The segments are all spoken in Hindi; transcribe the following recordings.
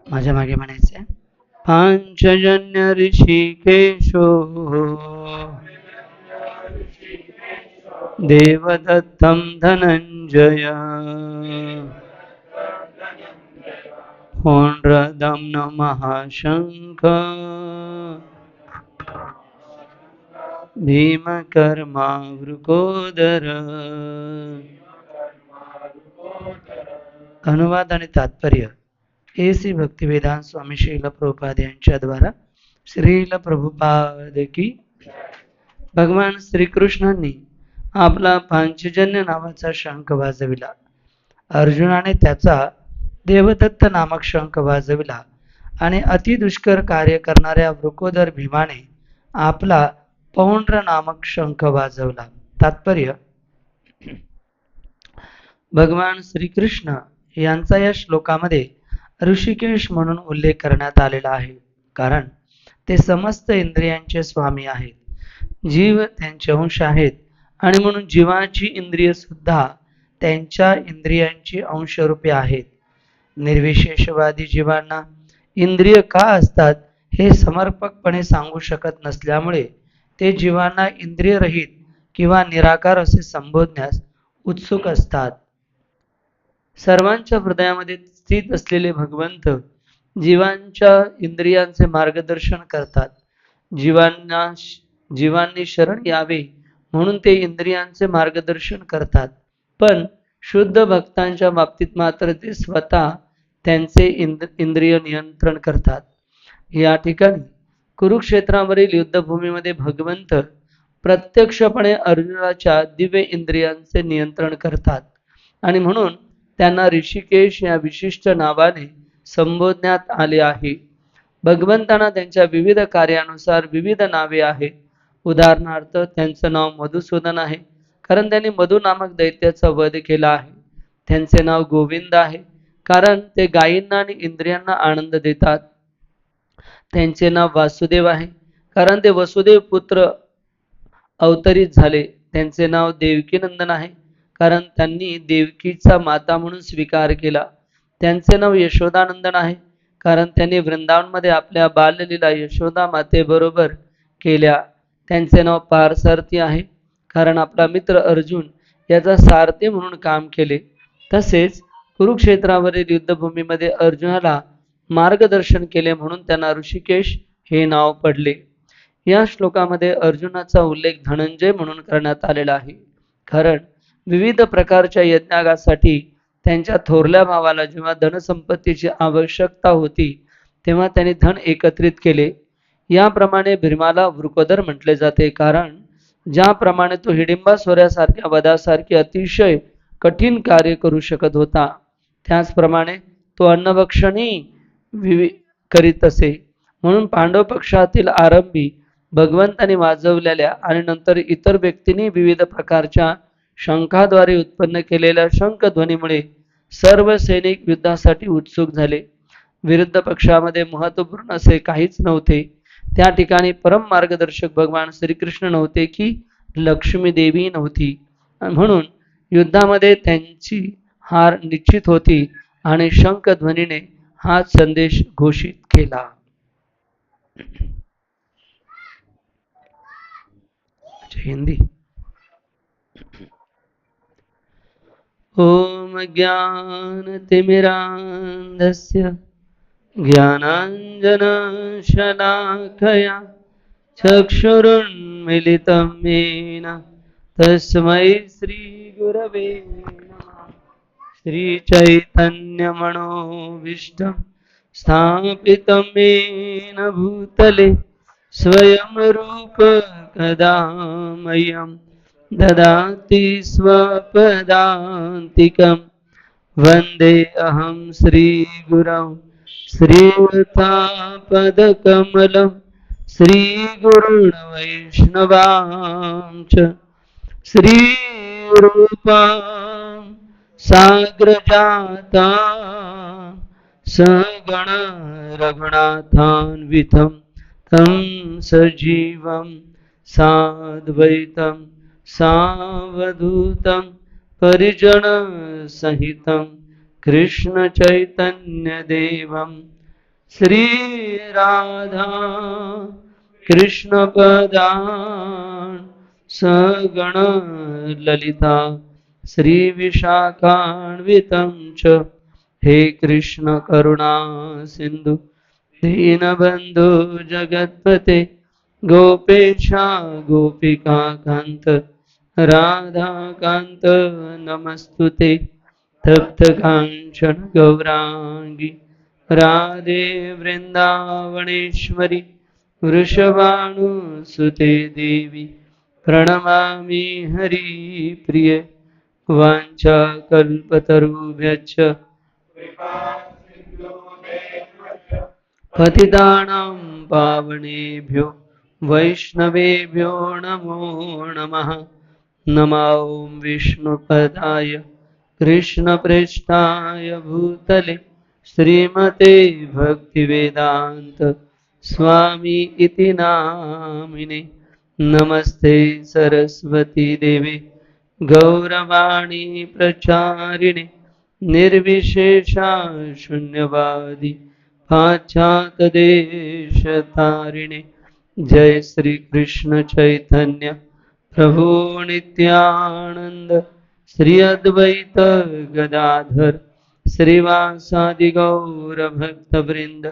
माझ्या मागे म्हणायचे पांचजन्य ऋषिकेशो देवदत्तं धनंजय होण्रदं न महाशंख भीमकर्मावृकोदर. अनुवाद आणि तात्पर्य. श्री भक्तिवेदांत स्वामी श्रील प्रभुपाद यांच्या द्वारा श्रील प्रभुपाद की. भगवान श्रीकृष्णांनी आपला पांचजन्य नावाचा शंख वाजविला. अर्जुनाने त्याचा देवदत्त नामक शंख वाजविला आणि अतिदुष्कर कार्य करणाऱ्या वृकोदर भीमाने आपला पौंड्र नामक शंख वाजवला. तात्पर्य. भगवान श्रीकृष्ण यांचा या श्लोकामध्ये ऋषिकेश म्हणून उल्लेख करण्यात आलेला आहे, कारण ते समस्त इंद्रियांचे स्वामी आहेत. जीव त्यांचे अंश आहेत आणि म्हणून जीवाची इंद्रिय सुद्धा त्यांच्या इंद्रियांची अंशरूपे आहेत. निर्विशेषवादी जीवांना इंद्रिय का असतात हे समर्पकपणे सांगू शकत नसल्यामुळे ते जीवांना इंद्रियरहित किंवा निराकार असे संबोधण्यास उत्सुक असतात. सर्वांच्या हृदयामध्ये स्थित असलेले भगवंत जीवांच्या इंद्रियांचे मार्गदर्शन करतात. जीवांनी शरण यावे म्हणून ते इंद्रियांचे मार्गदर्शन करतात. पण शुद्ध भक्तांच्या बाबतीत मात्र ते स्वतः त्यांचे इंद्रिय नियंत्रण करतात. या ठिकाणी कुरुक्षेत्रावरील युद्धभूमीमध्ये भगवंत प्रत्यक्षपणे अर्जुनाच्या दिव्य इंद्रियांचे नियंत्रण करतात आणि म्हणून त्यांना ऋषिकेश या विशिष्ट नावाने संबोधण्यात आले आहे. भगवंतांना त्यांच्या विविध कार्यानुसार विविध नावे आहेत. उदाहरणार्थ त्यांचं नाव मधुसूदन आहे, कारण त्यांनी मधु नामक दैत्याचा वध केला आहे. त्यांचे नाव गोविंद आहे, कारण ते गायींना आणि इंद्रियांना आनंद देतात. त्यांचे नाव वासुदेव आहे, कारण ते वसुदेव पुत्र अवतरित झाले. त्यांचे नाव देवकीनंदन आहे, कारण त्यांनी देवकीचा माता म्हणून स्वीकार केला. त्यांचे नाव यशोदानंदन आहे, कारण त्यांनी वृंदावनमध्ये आपल्या बाललीला यशोदा मातेबरोबर केल्या. त्यांचे नाव पारसारथी आहे, कारण आपला मित्र अर्जुन याचा सारथी म्हणून काम केले. तसेच कुरुक्षेत्रावरील युद्धभूमीमध्ये अर्जुनाला मार्गदर्शन केले म्हणून त्यांना ऋषिकेश हे नाव पडले. या श्लोकामध्ये अर्जुनाचा उल्लेख धनंजय म्हणून करण्यात आलेला आहे, कारण विविध प्रकारच्या यज्ञागासाठी त्यांच्या थोरल्या भावाला जेव्हा धनसंपत्तीची आवश्यकता होती तेव्हा त्यांनी धन एकत्रित केले. याप्रमाणे भीमाला वृकोदर म्हटले जाते, कारण ज्याप्रमाणे तो हिडिंबासुरासारख्या वधासारखे अतिशय कठीण कार्य करू शकत होता, त्याचप्रमाणे तो अन्नभक्षणी करीत असे. म्हणून पांडव पक्षातील आरंभी भगवंतांनी वाजवलेल्या आणि नंतर इतर व्यक्तींनी विविध प्रकारच्या शंखाद्वारे उत्पन्न केलेल्या शंखध्वनीमुळे सर्व सैनिक युद्धासाठी उत्सुक झाले. विरुद्ध पक्षामध्ये महत्त्वपूर्ण असे काहीच नव्हते. त्या ठिकाणी परम मार्गदर्शक भगवान श्रीकृष्ण नव्हते की लक्ष्मी देवी नव्हती. म्हणून युद्धामध्ये त्यांची हार निश्चित होती आणि शंखध्वनीने हा संदेश घोषित केला. हिंदी. ओम ज्ञानतिमिरान्धस्य ज्ञानाञ्जनशलाकया चक्षुरुन्मीलितं येन तस्मै श्रीगुरवे नमः. श्रीचैतन्यमनोभीष्टं स्थापितं येन भूतले स्वयं रूप कदा मह्यं ददाति स्वपदान्तिकं. वन्दे अहं श्रीगुरौ श्रीयुतापदकमलं श्रीगुरुन् वैष्णवांश्च. श्रीरूपां साग्रजाता सगण रघुनाथान्वितं तं सजीवं साद्वैतं सावधूतं परिजनसहितं कृष्णचैतन्यदेवं श्री राधा कृष्ण पदान सगण ललिता श्री विशाखान्वितं च हे कृष्ण करुणा सिंधु दीनबंधु जगत्पते गोपेशा गोपिका कांत राधा कांत नमस्तुते तप्त कांचन गौरांगी राधे वृंदावनेश्वरी वृषभानुसुते देवी प्रणमामि हरिप्रिये वाञ्छाकल्पतरुभ्यश्च पतितानां पावनेभ्यो वैष्णवेभ्यो नमो नमः नमो विष्णुपदाय कृष्णप्रेष्ठाय भूतले श्रीमते भक्तिवेदान्त स्वामी इति नामिने नमस्ते सरस्वती देवे गौरवाणी प्रचारिणे निर्विशेषा शून्यवादी पाश्चातदेशतारिणे जय श्री कृष्ण चैतन्य प्रभु नित्यानंद श्री अद्वैत गदाधर श्रीवासादि गौर भक्त वृंद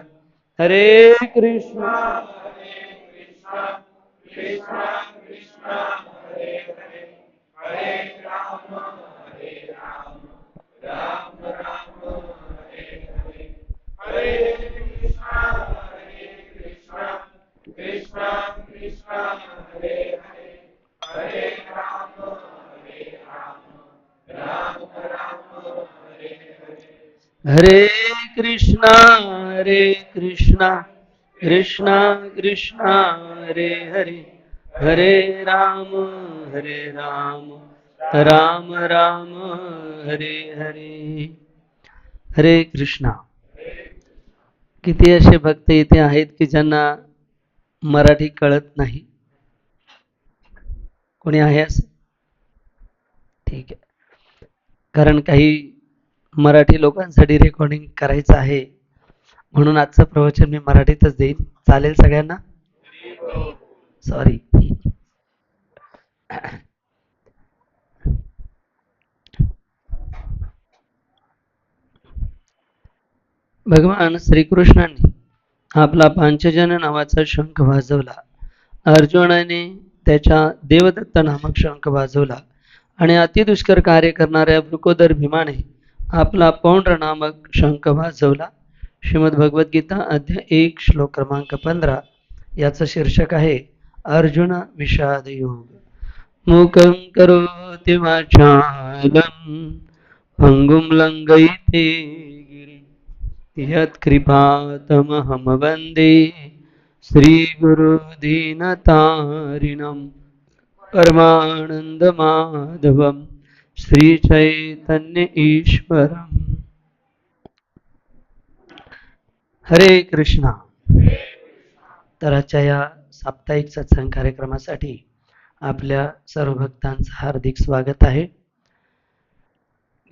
हरे कृष्णा कृष्णा कृष्णा हरे हरे हरे राम राम राम हरे हरे हरे कृष्णा कृष्णा कृष्णा हरे हरे हरे राम राम राम हरे हरे हरे कृष्णा कृष्णा कृष्णा हरे हरे हरे राम राम राम हरे हरे हरे कृष्णा. किती असे भक्त इथे आहेत की ज्यांना मराठी कळत नाही? कोणी आहे असं? ठीक आहे. कारण काही मराठी लोकांसाठी रेकॉर्डिंग करायचं आहे म्हणून आजचं प्रवचन मी मराठीतच देईन. चालेल सगळ्यांना? सॉरी. भगवान श्रीकृष्णांनी आपला पांचजन नावाचा शंख वाजवला. अर्जुनाने त्याच्या देवदत्त नामक शंख वाजवला आणि अतिदुष्कर कार्य करणाऱ्या वृकोदर भीमाने आपला पौंड्र नामक शंख वाजवला. श्रीमद भगवद्गीता अध्याय 1 श्लोक क्रमांक 15 याचं शीर्षक आहे अर्जुन विषाद योग. मूकं करोति वाचालं भंगुं लंघयिते गिरिं यत्कृपातमहं वन्दे श्रीगुरुदीनतारिणं परमानन्दमाधवं श्रीचैतन्य ईश्वरम्. हरे कृष्णा. तर आजच्या या साप्ताहिक सत्संग कार्यक्रमासाठी आपल्या सर्व भक्तांचं हार्दिक स्वागत आहे.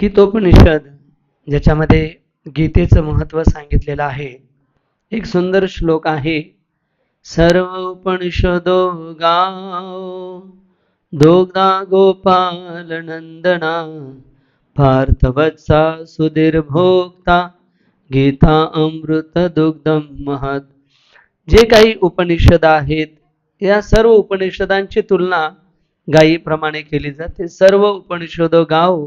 गीतोपनिषद ज्याच्यामध्ये गीतेचं महत्त्व सांगितलेलं आहे. एक सुंदर श्लोक आहे. सर्व उपनिषदो गाओ दोग्धा गोपाल नंदना पार्थवत्सा सुधीर्भोक्ता गीता अमृत दुग्धम महत. जे काही उपनिषद आहेत या सर्व उपनिषदांची तुलना गायीप्रमाणे केली जाते. सर्व उपनिषद गाओ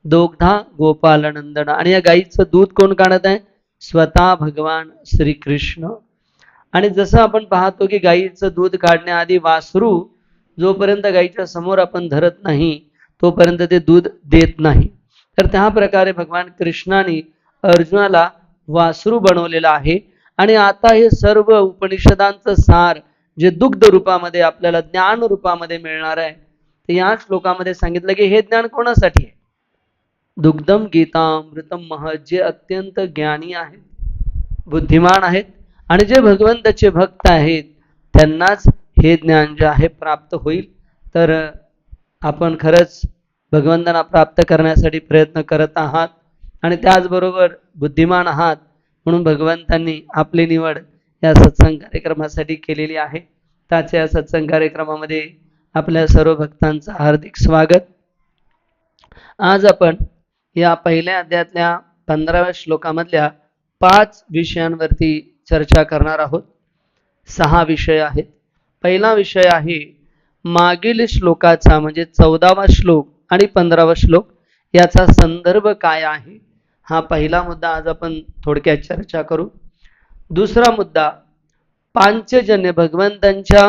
दोग्धा गोपाल नंदना. आणि या गायीचं दूध कोण काढत आहे? स्वतः भगवान श्रीकृष्ण. आणि जसं आपण पाहतो की गायीचं दूध काढण्याआधी वासरू जोपर्यंत गायीच्या समोर आपण धरत नाही तोपर्यंत ते दूध देत नाही. तर त्या प्रकारे भगवान कृष्णाने अर्जुनाला वासरू बनवलेला आहे. आणि आता हे सर्व उपनिषदांचं सार जे दुग्ध रूपामध्ये आपल्याला ज्ञान रूपामध्ये मिळणार आहे ते या श्लोकामध्ये सांगितलं की हे ज्ञान कोणासाठी आहे? दुग्धम गीतामृतम महत. जे अत्यंत ज्ञानी आहेत, बुद्धिमान आहेत आणि जे भगवंताचे भक्त आहेत त्यांनाच हे ज्ञान जे आहे प्राप्त होईल. तर आपण खरंच भगवंतांना प्राप्त करण्यासाठी प्रयत्न करत आहात आणि त्याचबरोबर बुद्धिमान आहात म्हणून भगवंतांनी आपली निवड या सत्संग कार्यक्रमासाठी केलेली आहे. त्याच्या या सत्संग कार्यक्रमामध्ये आपल्या सर्व भक्तांचं हार्दिक स्वागत. आज आपण या पहिल्या अध्यायातल्या 15व्या श्लोकामधल्या 5 विषयांवरती चर्चा करणार आहोत. 6 विषय आहेत. पहिला विषय आहे मागील श्लोकाचा म्हणजे 14वा श्लोक आणि 15वा श्लोक याचा संदर्भ काय आहे, हा पहिला मुद्दा आज आपण थोडक्यात चर्चा करू. दुसरा मुद्दा पांचजन्य भगवंतांच्या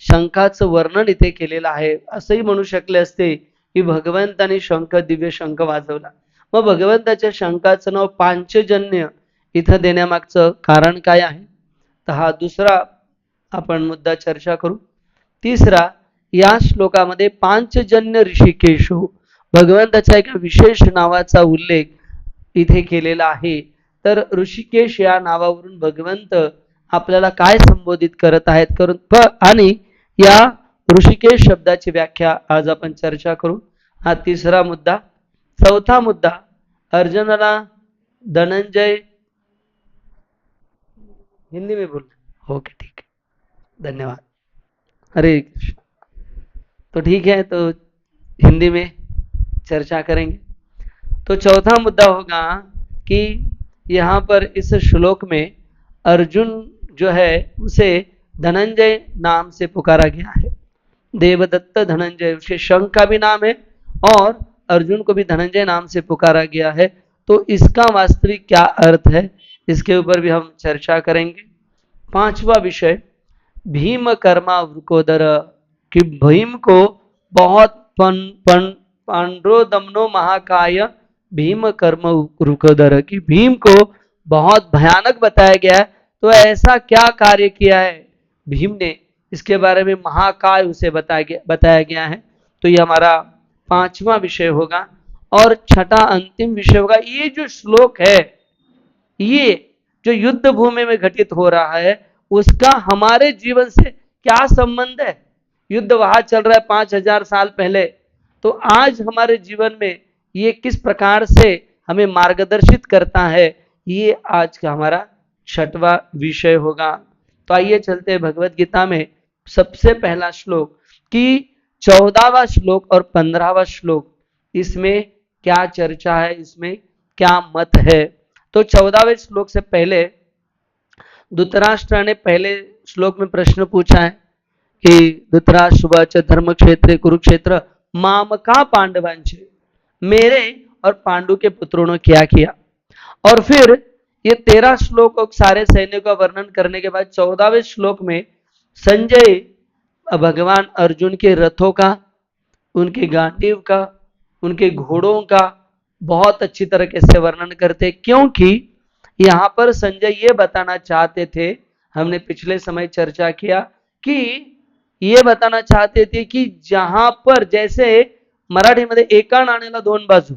शंखाचं वर्णन इथे केलेलं आहे. असंही म्हणू शकले असते की भगवंतांनी शंख दिव्य शंख वाजवला. मग भगवंताच्या शंखाचं नाव पांचजन्य इथं देण्यामागचं कारण काय आहे, तर हा दुसरा आपण मुद्दा चर्चा करू. तिसरा, या श्लोकामध्ये पांचजन्य ऋषिकेशो भगवंताच्या एका विशेष नावाचा उल्लेख इथे केलेला आहे. तर ऋषिकेश या नावावरून भगवंत आपल्याला काय संबोधित करत आहेत आणि या ऋषिकेश शब्दाची व्याख्या आज आपण चर्चा करू. हा तिसरा मुद्दा. चौथा मुद्दा, अर्जुनाला धनंजय हिंदी में बोल. ओके ठीक है, धन्यवाद. हरे कृष्ण. तो ठीक है, तो हिंदी में चर्चा करेंगे. तो चौथा मुद्दा होगा कि यहाँ पर इस श्लोक में अर्जुन जो है उसे धनंजय नाम से पुकारा गया है. देवदत्त धनंजय उसके शंख का भी नाम है और अर्जुन को भी धनंजय नाम से पुकारा गया है. तो इसका वास्तविक क्या अर्थ है, इसके ऊपर भी हम चर्चा करेंगे. पांचवा विषय भीम कर्मा वृकोदर, कि भीम को बहुत पांड्रो दमनो महाकाय भीम कर्म वृकोदर, कि भीम को बहुत भयानक बताया गया है. तो ऐसा क्या कार्य किया है भीम ने, इसके बारे में महाकाय उसे बताया गया है. तो ये हमारा पांचवा विषय होगा. और छठा अंतिम विषय होगा, ये जो श्लोक है ये जो युद्ध भूमि में घटित हो रहा है उसका हमारे जीवन से क्या संबंध है. युद्ध वहां चल रहा है 5000 साल पहले, तो आज हमारे जीवन में ये किस प्रकार से हमें मार्गदर्शित करता है, ये आज का हमारा छठवां विषय होगा. तो आइए चलते हैं भगवत गीता में. सबसे पहला श्लोक कि 14वां श्लोक और 15वां श्लोक, इसमें क्या चर्चा है, इसमें क्या मत है. तो 14वें श्लोक से पहले धृतराष्ट्र ने पहले श्लोक में प्रश्न पूछा है कि धृतराष्ट्र धर्म क्षेत्र कुरुक्षेत्र मामका पांडवांचे, मेरे और पांडु के पुत्रों ने क्या किया. और फिर ये 13 श्लोक और सारे सैन्यों का वर्णन करने के बाद 14वें श्लोक में संजय भगवान अर्जुन के रथों का, उनके गांडीव का, उनके घोड़ों का बहुत अच्छी तरीके से वर्णन करते, क्योंकि यहां पर संजय ये बताना चाहते थे, हमने पिछले समय चर्चा किया कि ये बताना चाहते थे कि जहां पर जैसे मराठीमध्ये एका नाण्याला 2 बाजू,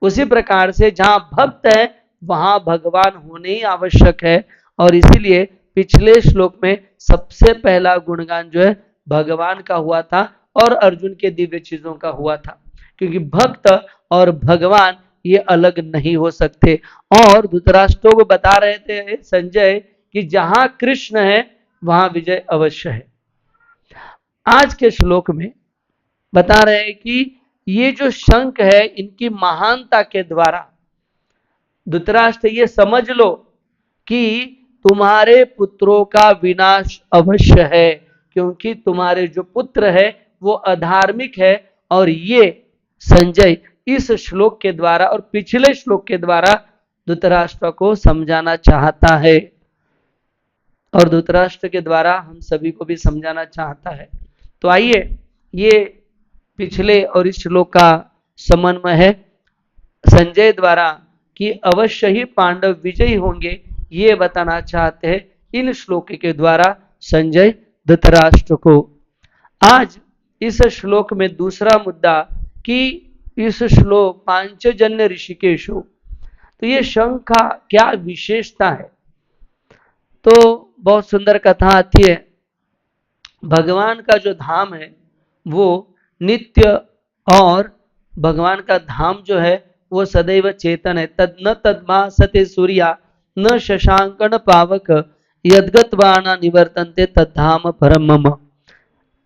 उसी प्रकार से जहां भक्त है वहां भगवान होने ही आवश्यक है. और इसीलिए पिछले श्लोक में सबसे पहला गुणगान जो है भगवान का हुआ था और अर्जुन के दिव्य चीजों का हुआ था, क्योंकि भक्त और भगवान ये अलग नहीं हो सकते. और धृतराष्ट्र को बता रहे थे संजय कि जहां कृष्ण है वहां विजय अवश्य है. आज के श्लोक में बता रहे हैं कि ये जो शंख है इनकी महानता के द्वारा धृतराष्ट्र ये समझ लो कि तुम्हारे पुत्रों का विनाश अवश्य है, क्योंकि तुम्हारे जो पुत्र है वो अधार्मिक है. और ये संजय इस श्लोक के द्वारा और पिछले श्लोक के द्वारा धृतराष्ट्र को समझाना चाहता है और धृतराष्ट्र के द्वारा हम सभी को भी समझाना चाहता है. तो आइए, ये पिछले और इस श्लोक का समन्वय है संजय द्वारा कि अवश्य ही पांडव विजयी होंगे, ये बताना चाहते हैं इन श्लोक के द्वारा संजय धृतराष्ट्र को. आज इस श्लोक में दूसरा मुद्दा कि इस श्लोक पांचजन्य ऋषिकेशो, तो ये शंख का क्या विशेषता है. तो बहुत सुंदर कथा आती है. भगवान का जो धाम है वो नित्य और भगवान का धाम जो है वो सदैव चेतन है. तद न तद्मा सते सूर्या न शशांकन पावक यद्गतवाना निवर्तन्ते तद्धाम परम मम।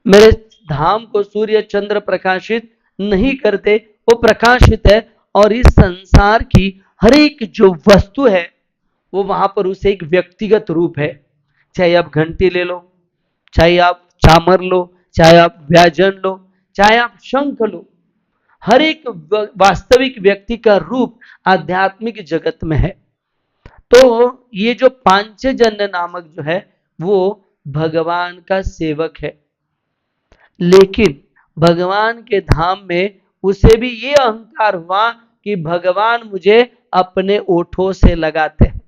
मेरे धाम को सूर्य चंद्र प्रकाशित नहीं करते, वो प्रकाशित है, और इस संसार की हर एक जो वस्तु है वो वहां पर उसे एक व्यक्तिगत रूप है। चाहे आप घंटी ले लो, चाहे आप चामर लो, चाहे आप व्याजन लो, चाहे आप शंख लो, हर एक वास्तविक व्यक्ति का रूप आध्यात्मिक जगत में है। तो ये जो पांचजन्य नामक जो है वो भगवान का सेवक है, लेकिन भगवान के धाम में उसे भी ये अहंकार हुआ कि भगवान मुझे अपने ओठों से लगाते हैं।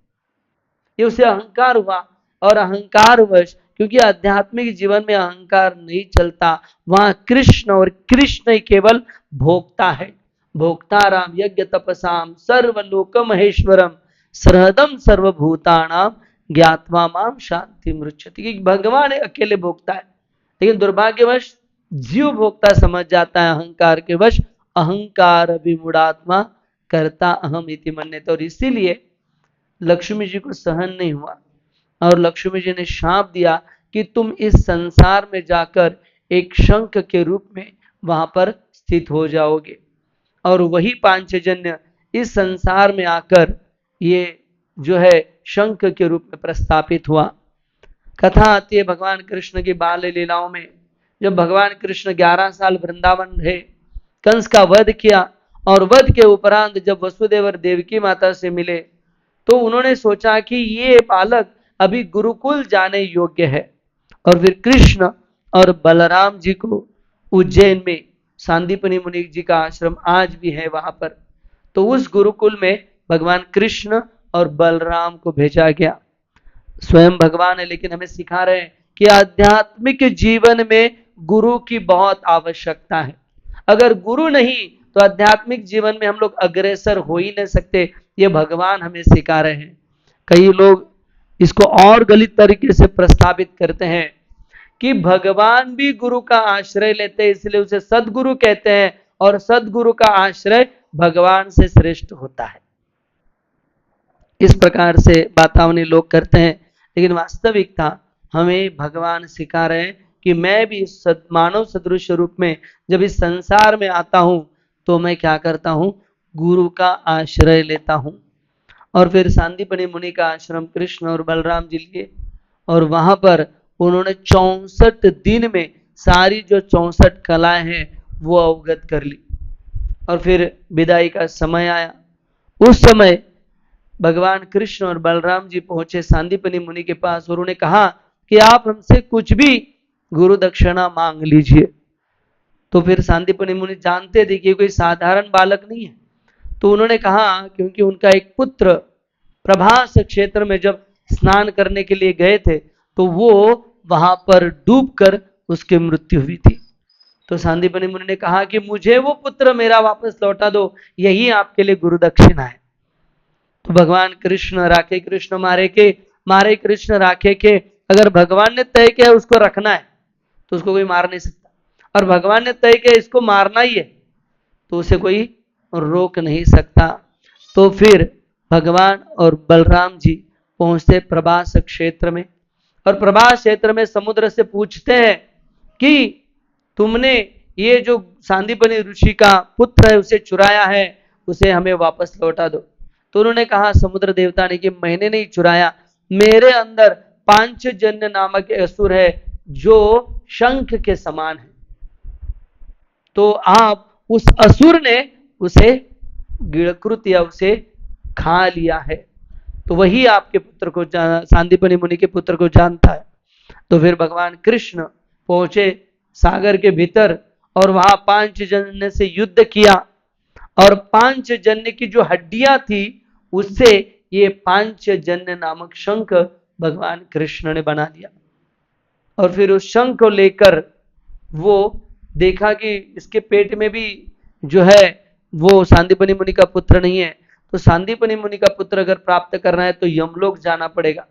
ये उसे अहंकार हुआ, और अहंकार वश, क्योंकि आध्यात्मिक जीवन में अहंकार नहीं चलता, वहां कृष्ण और कृष्ण ही केवल भोक्ता है। भोक्ता राम यज्ञ तपसाम सर्वलोक महेश्वरम सरहदम सर्वभूतानाम ज्ञात्वा माम शांति मृच्छति। कि भगवान अकेले भोक्ता है, लेकिन दुर्भाग्यवश जीव भोक्ता समझ जाता है अहंकार के वश। अहंकार विमूढ़ात्मा करता अहम इति मन्यते। और इसीलिए लक्ष्मी जी को सहन नहीं हुआ, और लक्ष्मी जी ने शाप दिया कि तुम इस संसार में जाकर एक शंख के रूप में वहां पर स्थित हो जाओगे। और वही पांचजन्य इस संसार में आकर ये जो है शंख के रूप में प्रस्थापित हुआ। कथा आती है भगवान कृष्ण की बाल लीलाओं में, जब भगवान कृष्ण 11 साल वृंदावन रहे, कंस का वध किया, और वध के उपरांत जब वसुदेव और देवकी माता से मिले तो उन्होंने सोचा कि ये बालक अभी गुरुकुल जाने योग्य है। और फिर कृष्ण और बलराम जी को उज्जैन में सांदीपनि मुनि जी का आश्रम आज भी है वहां पर, तो उस गुरुकुल में भगवान कृष्ण और बलराम को भेजा गया। स्वयं भगवान है, लेकिन हमें सिखा रहे हैं कि आध्यात्मिक जीवन में गुरु की बहुत आवश्यकता है। अगर गुरु नहीं तो आध्यात्मिक जीवन में हम लोग अग्रसर हो ही नहीं सकते। ये भगवान हमें सिखा रहे हैं। कई लोग इसको और गलत तरीके से प्रस्तावित करते हैं कि भगवान भी गुरु का आश्रय लेते हैं, इसलिए उसे सदगुरु कहते हैं, और सदगुरु का आश्रय भगवान से श्रेष्ठ होता है। इस प्रकार से बातावनी लोग करते हैं, लेकिन वास्तविकता हमें भगवान सिखा रहे हैं कि मैं भी मानव सदृश रूप में जब इस संसार में आता हूं तो मैं क्या करता हूं, गुरु का आश्रय लेता हूं। और फिर सांदीपनि मुनि का आश्रम कृष्ण और बलराम जी लिए, और वहां पर उन्होंने 64 दिन में सारी जो 64 कलाएं हैं वो अवगत कर ली। और फिर विदाई का समय आया। उस समय भगवान कृष्ण और बलराम जी पहुंचे सांदीपनि मुनि के पास, और उन्होंने कहा कि आप हमसे कुछ भी गुरु दक्षिणा मांग लीजिए। तो फिर सांदीपनि मुनि जानते थे कि कोई साधारण बालक नहीं है, तो उन्होंने कहा, क्योंकि उनका एक पुत्र प्रभास क्षेत्र में जब स्नान करने के लिए गए थे तो वो वहां पर डूबकर उसकी मृत्यु हुई थी। तो सांदीपनि मुनि ने कहा कि मुझे वो पुत्र मेरा वापस लौटा दो, यही आपके लिए गुरु दक्षिणा है। तो भगवान कृष्ण राखे कृष्ण मारे के, मारे कृष्ण राखे के। अगर भगवान ने तय किया उसको रखना है तो उसको कोई मार नहीं सकता, और भगवान ने तय किया इसको मारना ही है तो उसे कोई रोक नहीं सकता। तो फिर भगवान और बलराम जी पहुंचते प्रभास क्षेत्र में, और प्रभास क्षेत्र में समुद्र से पूछते हैं कि तुमने ये जो सांदीपनि ऋषि का पुत्र है उसे चुराया है, उसे हमें वापस लौटा दो। तो उन्होंने कहा समुद्र देवता ने कि मैंने नहीं चुराया, मेरे अंदर पांचजन्य नामक असुर है जो शंख के समान है, तो आप उस असुर ने उसे गिड़कृत या उसे खा लिया है, तो वही आपके पुत्र को सांदीपनि मुनि के पुत्र को जानता है। तो फिर भगवान कृष्ण पहुंचे सागर के भीतर, और वहां पांचजन्य से युद्ध किया, और पांचजन्य की जो हड्डियां थी उससे ये पांचजन्य नामक शंख भगवान कृष्ण ने बना दिया। और फिर उस शंख को लेकर वो देखा कि इसके पेट में भी जो है वो सांदीपनि मुनि का पुत्र नहीं है, तो सांदीपनि मुनि का पुत्र अगर प्राप्त करना है तो यमलोक जाना पड़ेगा।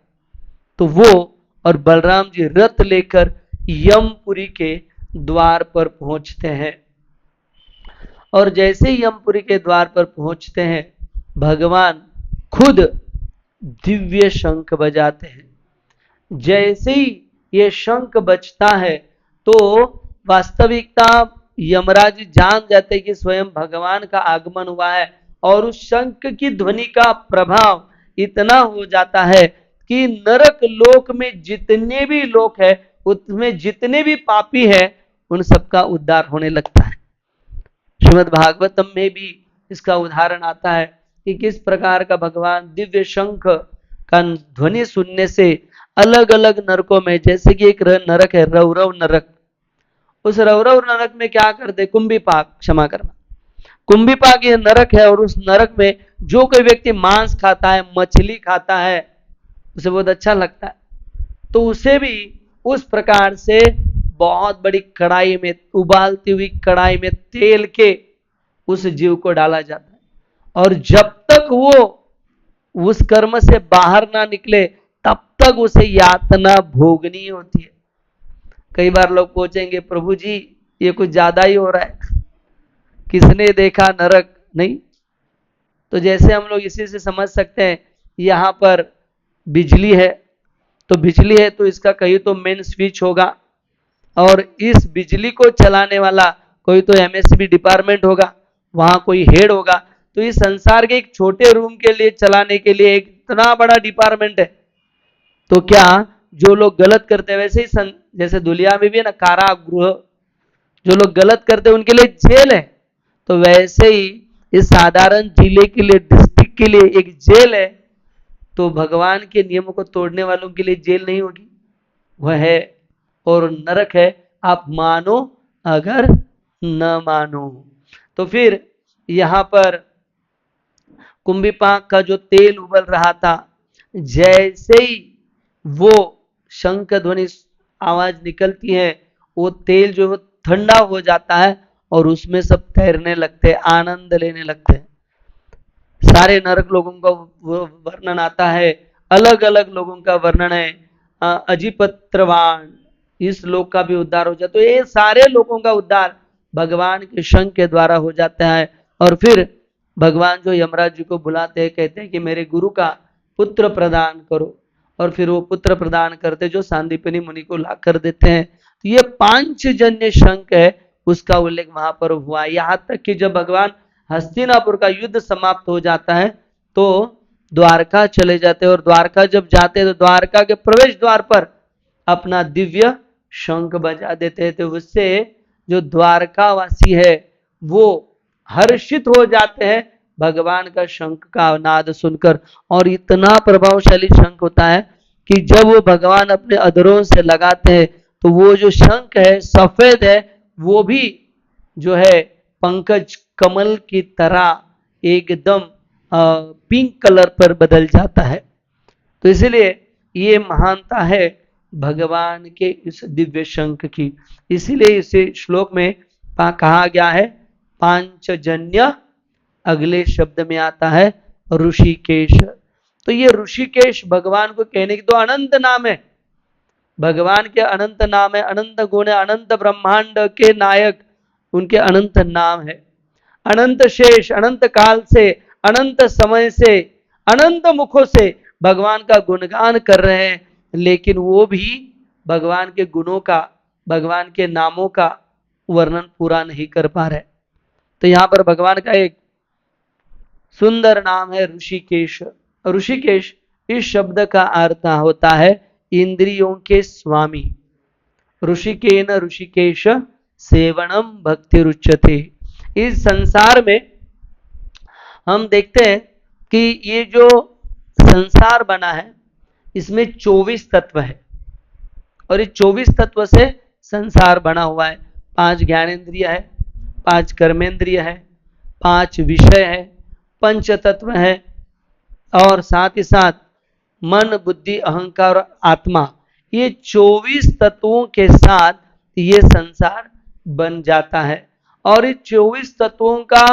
तो वो और बलराम जी रथ लेकर यमपुरी के द्वार पर पहुंचते हैं, और जैसे ही यमपुरी के द्वार पर पहुंचते हैं भगवान खुद दिव्य शंख बजाते हैं। जैसे ही ये शंख बजता है तो वास्तविकता यमराज जान जाते हैं कि स्वयं भगवान का आगमन हुआ है, और उस शंख की ध्वनि का प्रभाव इतना हो जाता है कि नरक लोक में जितने भी लोग हैं, उसमें जितने भी पापी हैं, उन सबका उद्धार होने लगता है। श्रीमद् भागवतम में भी इसका उदाहरण आता है कि किस प्रकार का भगवान दिव्य शंख का ध्वनि सुनने से अलग अलग नरकों में, जैसे कि एक नरक है रौरव नरक, उस रौरव नरक में क्या करते, कुंभीपाक, क्षमा करना, कुंभीपाक ये नरक है, और उस नरक में जो कोई व्यक्ति मांस खाता है, मछली खाता है, उसे बहुत अच्छा लगता है, तो उसे भी उस प्रकार से बहुत बड़ी कढ़ाई में, उबालती हुई कढ़ाई में तेल के उस जीव को डाला जाता है, और जब तक वो उस कर्म से बाहर ना निकले तब तक उसे यातना भोगनी होती है। कई बार लोग पूछेंगे, प्रभु जी ये कुछ ज्यादा ही हो रहा है, किसने देखा नरक? नहीं, तो जैसे हम लोग इसी से समझ सकते हैं, यहाँ पर बिजली है, तो बिजली है तो इसका कहीं तो मेन स्विच होगा, और इस बिजली को चलाने वाला कोई तो एमएससीबी डिपार्टमेंट होगा, वहां कोई हेड होगा, तो इस संसार के एक छोटे रूम के लिए चलाने के लिए एक इतना बड़ा डिपार्टमेंट है। तो क्या जो लोग गलत करते हैं, वैसे ही जैसे दुनिया में भी है ना कारागृह, जो लोग गलत करते हैं उनके लिए जेल है, तो वैसे ही इस साधारण जिले के लिए, डिस्ट्रिक्ट के लिए एक जेल है, तो भगवान के नियमों को तोड़ने वालों के लिए जेल नहीं होगी, वह है, और नरक है, आप मानो अगर न मानो। तो फिर यहां पर कुंभीपाक का जो तेल उबल रहा था, जैसे ही वो शंख ध्वनि आवाज निकलती है, वो तेल जो है ठंडा हो जाता है, और उसमें सब तैरने लगते हैं, आनंद लेने लगते हैं। सारे नरक लोगों का वर्णन आता है, अलग अलग लोगों का वर्णन है। अजिपत्रवान, इस लोक का भी उद्धार हो जाता है। तो ये सारे लोगों का उद्धार भगवान के शंख के द्वारा हो जाता है। और फिर भगवान जो यमराज जी को बुलाते हैं, कहते हैं कि मेरे गुरु का पुत्र प्रदान करो, और फिर वो पुत्र प्रदान करते जो सांदीपनि मुनि को ला कर देते हैं। तो ये पांचजन्य शंख है, उसका उल्लेख वहां पर हुआ। यहां तक कि जब भगवान हस्तिनापुर का युद्ध समाप्त हो जाता है तो द्वारका चले जाते हैं, और द्वारका जब जाते हैं तो द्वारका के प्रवेश द्वार पर अपना दिव्य शंख बजा देते हैं, तो उससे जो द्वारकावासी है वो हर्षित हो जाते हैं भगवान का शंख का नाद सुनकर। और इतना प्रभावशाली शंख होता है कि जब वो भगवान अपने अधरों से लगाते हैं तो वो जो शंख है सफेद है, वो भी जो है पंकज कमल की तरह एकदम पिंक कलर पर बदल जाता है। तो इसलिए ये महानता है भगवान के इस दिव्य शंख की। इसीलिए इसे श्लोक में कहा गया है पांचजन्य, अगले शब्द में आता है ऋषिकेश। तो ये ऋषिकेश भगवान को कहने की तो अनंत नाम है, भगवान के अनंत नाम है, अनंत गुण है, अनंत ब्रह्मांड के नायक उनके अनंत नाम है। अनंत शेष, अनंत काल से, अनंत समय से, अनंत मुखों से भगवान का गुणगान कर रहे हैं, लेकिन वो भी भगवान के गुणों का, भगवान के नामों का वर्णन पूरा नहीं कर पा रहे। तो यहां पर भगवान का एक सुंदर नाम है ऋषिकेश। ऋषिकेश इस शब्द का अर्थ होता है इंद्रियों के स्वामी। ऋषिकेन ऋषिकेश सेवनम भक्ति रुच्यते। इस संसार में हम देखते हैं कि ये जो संसार बना है इसमें 24 तत्व है, और ये 24 तत्व से संसार बना हुआ है। 5 ज्ञानेन्द्रिय है, 5 कर्मेंद्रिय है, 5 विषय है, पंच तत्व है, और साथ ही साथ मन बुद्धि अहंकार और आत्मा, ये 24 तत्वों के साथ ये संसार बन जाता है। और इस 24 तत्वों का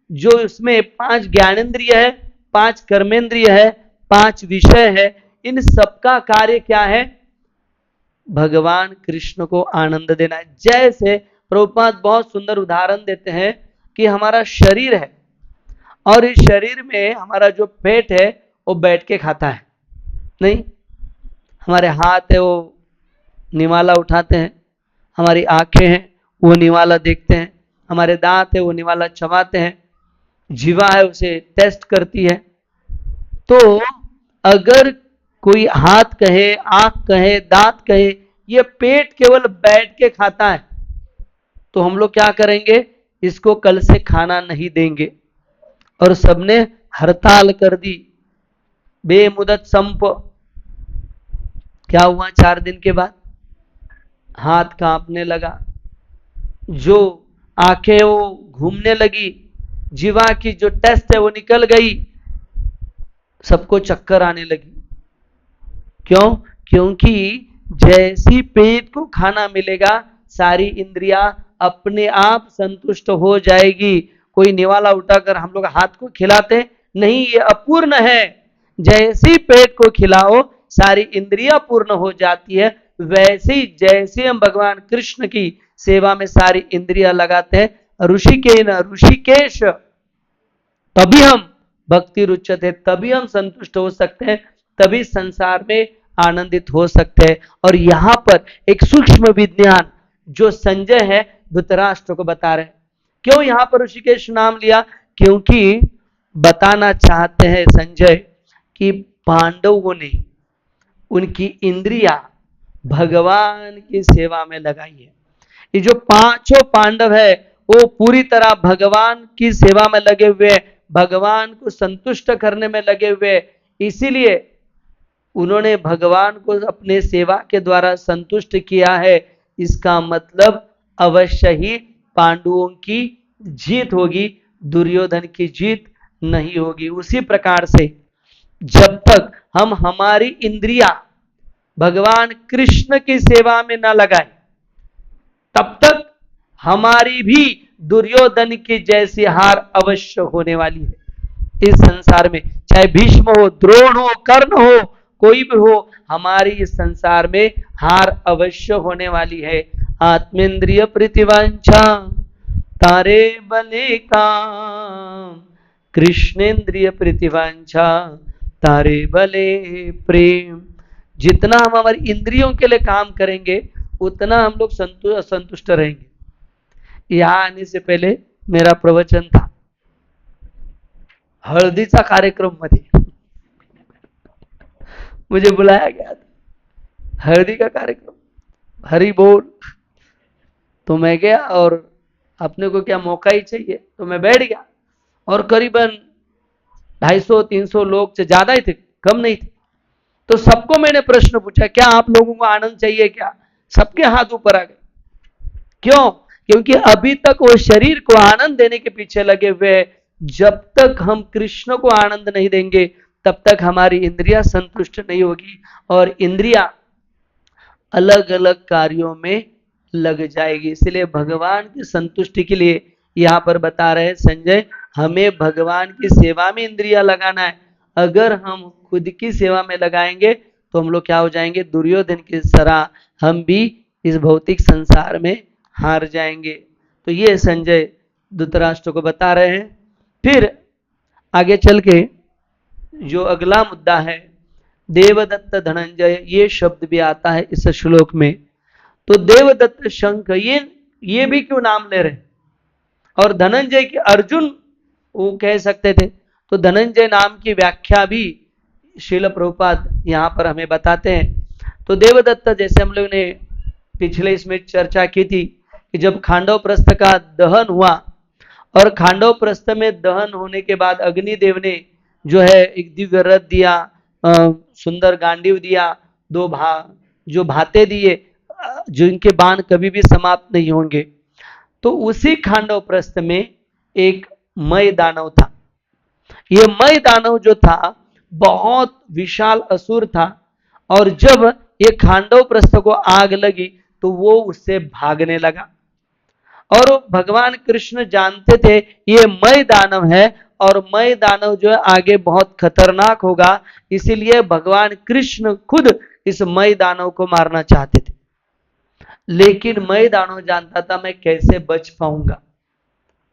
जो इसमें 5 ज्ञानेन्द्रिय है, 5 कर्मेंद्रिय है, 5 विषय है, इन सबका कार्य क्या है? भगवान कृष्ण को आनंद देना है। जैसे प्रभुपाद बहुत सुंदर उदाहरण देते हैं कि हमारा शरीर है, और इस शरीर में हमारा जो पेट है वो बैठ के खाता है, नहीं। हमारे हाथ है वो निवाला उठाते हैं, हमारी आंखें हैं वो निवाला देखते हैं, हमारे दांत है वो निवाला चबाते हैं, जीवा है उसे टेस्ट करती है। तो अगर कोई हाथ कहे, आंख कहे, दांत कहे, ये पेट केवल बैठ के खाता है, तो हम लोग क्या करेंगे, इसको कल से खाना नहीं देंगे। और सबने हड़ताल कर दी, बेमुदत संप। क्या हुआ, 4 दिन के बाद हाथ कांपने लगा, जो आंखें वो घूमने लगी, जीवा की जो टेस्ट है वो निकल गई, सबको चक्कर आने लगी। क्यों? क्योंकि जैसी पेट को खाना मिलेगा सारी इंद्रियां अपने आप संतुष्ट हो जाएगी। कोई निवाला उठाकर हम लोग हाथ को खिलाते नहीं, ये अपूर्ण है। जैसी पेट को खिलाओ सारी इंद्रियां पूर्ण हो जाती है। वैसे ही जैसे हम भगवान कृष्ण की सेवा में सारी इंद्रियां लगाते हैं, ऋषिकेश, तभी हम भक्ति रुचते, तभी हम संतुष्ट हो सकते हैं, तभी संसार में आनंदित हो सकते हैं। और यहां पर एक सूक्ष्म विज्ञान जो संजय है धृतराष्ट्र को बता रहे हैं। क्यों यहां पर ऋषिकेश नाम लिया? क्योंकि बताना चाहते हैं संजय कि पांडवों ने उनकी इंद्रियां भगवान की सेवा में लगाई है। ये जो पांचों पांडव है वो पूरी तरह भगवान की सेवा में लगे हुए, भगवान को संतुष्ट करने में लगे हुए, इसीलिए उन्होंने भगवान को अपने सेवा के द्वारा संतुष्ट किया है। इसका मतलब अवश्य ही पांडवों की जीत होगी, दुर्योधन की जीत नहीं होगी। उसी प्रकार से जब तक हम हमारी इंद्रियां भगवान कृष्ण की सेवा में न लगाए, तब तक हमारी भी दुर्योधन की जैसी हार अवश्य होने वाली है। इस संसार में चाहे भीष्म हो, द्रोण हो, कर्ण हो, कोई भी हो, हमारी इस संसार में हार अवश्य होने वाली है। आत्मेंद्रिय प्रतिवांछा तारे बले काम, कृष्णेंद्रिय प्रतिवांछा तारे बले प्रेम। जितना हम हमारी इंद्रियों के लिए काम करेंगे उतना हम लोग संतुष्ट रहेंगे। यहां आने से पहले मेरा प्रवचन था हळदीचा कार्यक्रम मध्ये, मुझे बुलाया गया था हल्दी का कार्यक्रम, हरी बोल। तो मैं गया और अपने को क्या मौका ही चाहिए, तो मैं बैठ गया और करीबन 250-300 लोग से ज्यादा ही थे, कम नहीं थे। तो सबको मैंने प्रश्न पूछा, क्या आप लोगों को आनंद चाहिए क्या? सबके हाथ ऊपर आ गए। क्यों? क्योंकि अभी तक वो शरीर को आनंद देने के पीछे लगे हुए। जब तक हम कृष्ण को आनंद नहीं देंगे तब तक हमारी इंद्रियां संतुष्ट नहीं होगी और इंद्रियां अलग अलग कार्यों में लग जाएगी। इसलिए भगवान की संतुष्टि के लिए यहाँ पर बता रहे संजय, हमें भगवान की सेवा में इंद्रियां लगाना है। अगर हम खुद की सेवा में लगाएंगे तो हम लोग क्या हो जाएंगे, दुर्योधन की तरह हम भी इस भौतिक संसार में हार जाएंगे। तो ये संजय धृतराष्ट्र को बता रहे हैं। फिर आगे चल के जो अगला मुद्दा है, देवदत्त धनंजय, ये शब्द भी आता है इस श्लोक में। तो देवदत्त शंख, ये भी क्यों नाम ले रहे हैं? और धनंजय की अर्जुन वो कह सकते थे, तो धनंजय नाम की व्याख्या भी श्रील प्रभुपाद यहाँ पर हमें बताते हैं। तो देवदत्त, जैसे हम लोग ने पिछले इसमें चर्चा की थी कि जब खांडव प्रस्थ का दहन हुआ और खांडव प्रस्थ में दहन होने के बाद अग्निदेव ने जो है एक दिव्य रथ दिया, सुंदर गांडीव दिया, जो भाते दिए, जिनके बाण कभी भी समाप्त नहीं होंगे। तो उसी खांडव प्रस्थ में एक मय दानव था। ये मय दानव जो था बहुत विशाल असुर था, और जब ये खांडव प्रस्थ को आग लगी तो वो उससे भागने लगा। और भगवान कृष्ण जानते थे ये मय दानव है और मय दानव जो है आगे बहुत खतरनाक होगा, इसीलिए भगवान कृष्ण खुद इस मय दानव को मारना चाहते थे। लेकिन मय दानव जानता था मैं कैसे बच पाऊंगा।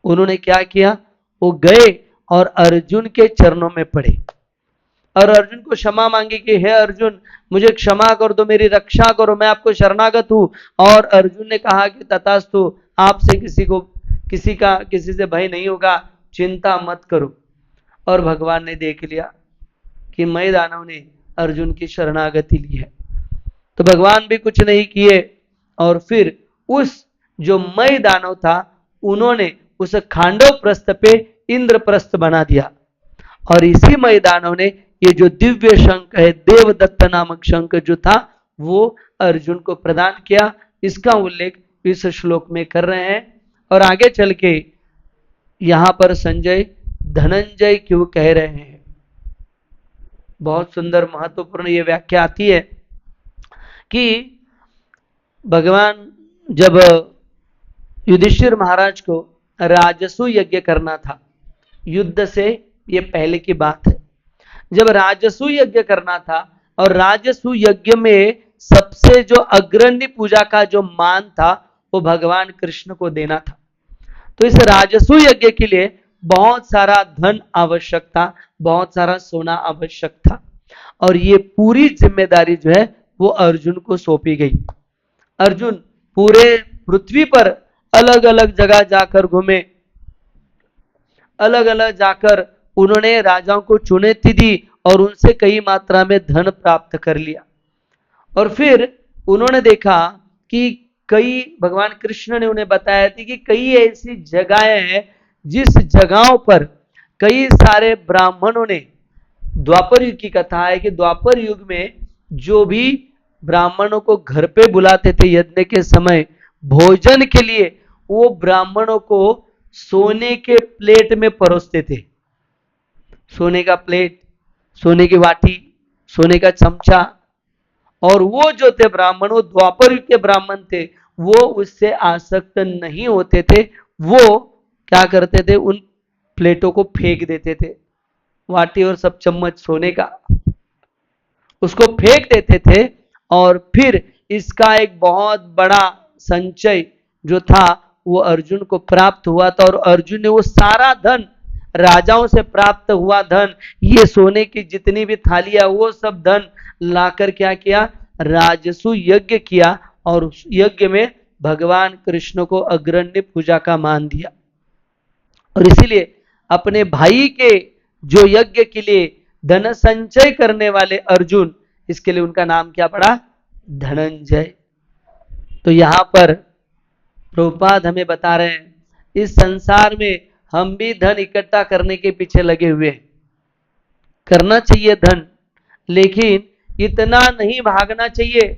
उन्होंने क्या किया, वो गए और अर्जुन के चरणों में पड़े और अर्जुन को क्षमा मांगी कि हे अर्जुन, मुझे क्षमा कर दो, मेरी रक्षा करो, मैं आपको शरणागत हूं। और अर्जुन ने कहा कि तथास्तु, आपसे किसी से भय नहीं होगा, चिंता मत करो। और भगवान ने देख लिया कि मय दानव ने अर्जुन की शरणागति ली है, तो भगवान भी कुछ नहीं किए। और फिर उस जो मय दानव था, उन्होंने उस खांडव प्रस्थ पे इंद्रप्रस्थ बना दिया। और इसी मय दानव ने ये जो दिव्य शंख है, देवदत्त नामक शंख जो था, वो अर्जुन को प्रदान किया। इसका उल्लेख इस श्लोक में कर रहे हैं। और आगे चल के यहां पर संजय धनंजय क्यों कह रहे हैं, बहुत सुंदर महत्वपूर्ण ये व्याख्या आती है कि भगवान जब युधिष्ठिर महाराज को राजसु यज्ञ करना था, युद्ध से ये पहले की बात है, जब राजसु यज्ञ करना था और राजसु यज्ञ में सबसे जो अग्रणी पूजा का जो मान था वो भगवान कृष्ण को देना था। तो इस राजसु यज्ञ के लिए बहुत सारा धन आवश्यक था, बहुत सारा सोना आवश्यक था, और ये पूरी जिम्मेदारी जो है वो अर्जुन को सौंपी गई। अर्जुन पूरे पृथ्वी पर अलग अलग जगह जाकर घूमे, अलग अलग जाकर उन्होंने राजाओं को चुनौती दी और उनसे कई मात्रा में धन प्राप्त कर लिया। और फिर उन्होंने देखा कि कई, भगवान कृष्ण ने उन्हें बताया थी कि कई ऐसी जगहें हैं जिस जगहों पर कई सारे ब्राह्मणों ने, द्वापर युग की कथा है कि द्वापर युग में जो भी ब्राह्मणों को घर पे बुलाते थे यज्ञ के समय भोजन के लिए, वो ब्राह्मणों को सोने के प्लेट में परोसते थे। सोने का प्लेट, सोने की वाटी, सोने का चमचा। और वो जो थे ब्राह्मण, वो द्वापर युग के ब्राह्मण थे, वो उससे आसक्त नहीं होते थे। वो क्या करते थे, उन प्लेटों को फेंक देते थे, वाटी और सब चम्मच सोने का उसको फेंक देते थे। और फिर इसका एक बहुत बड़ा संचय जो था वो अर्जुन को प्राप्त हुआ था। और अर्जुन ने वो सारा धन, राजाओं से प्राप्त हुआ धन, ये सोने की जितनी भी थालियां, वो सब धन लाकर क्या किया, राजसु यज्ञ किया। और उस यज्ञ में भगवान कृष्ण को अग्रण्य पूजा का मान दिया। और इसीलिए अपने भाई के जो यज्ञ के लिए धन संचय करने वाले अर्जुन, इसके लिए उनका नाम क्या पड़ा, धनंजय। तो यहां पर प्रभुपाद हमें बता रहे हैं, इस संसार में हम भी धन इकट्ठा करने के पीछे लगे हुए हैं। करना चाहिए धन, लेकिन इतना नहीं भागना चाहिए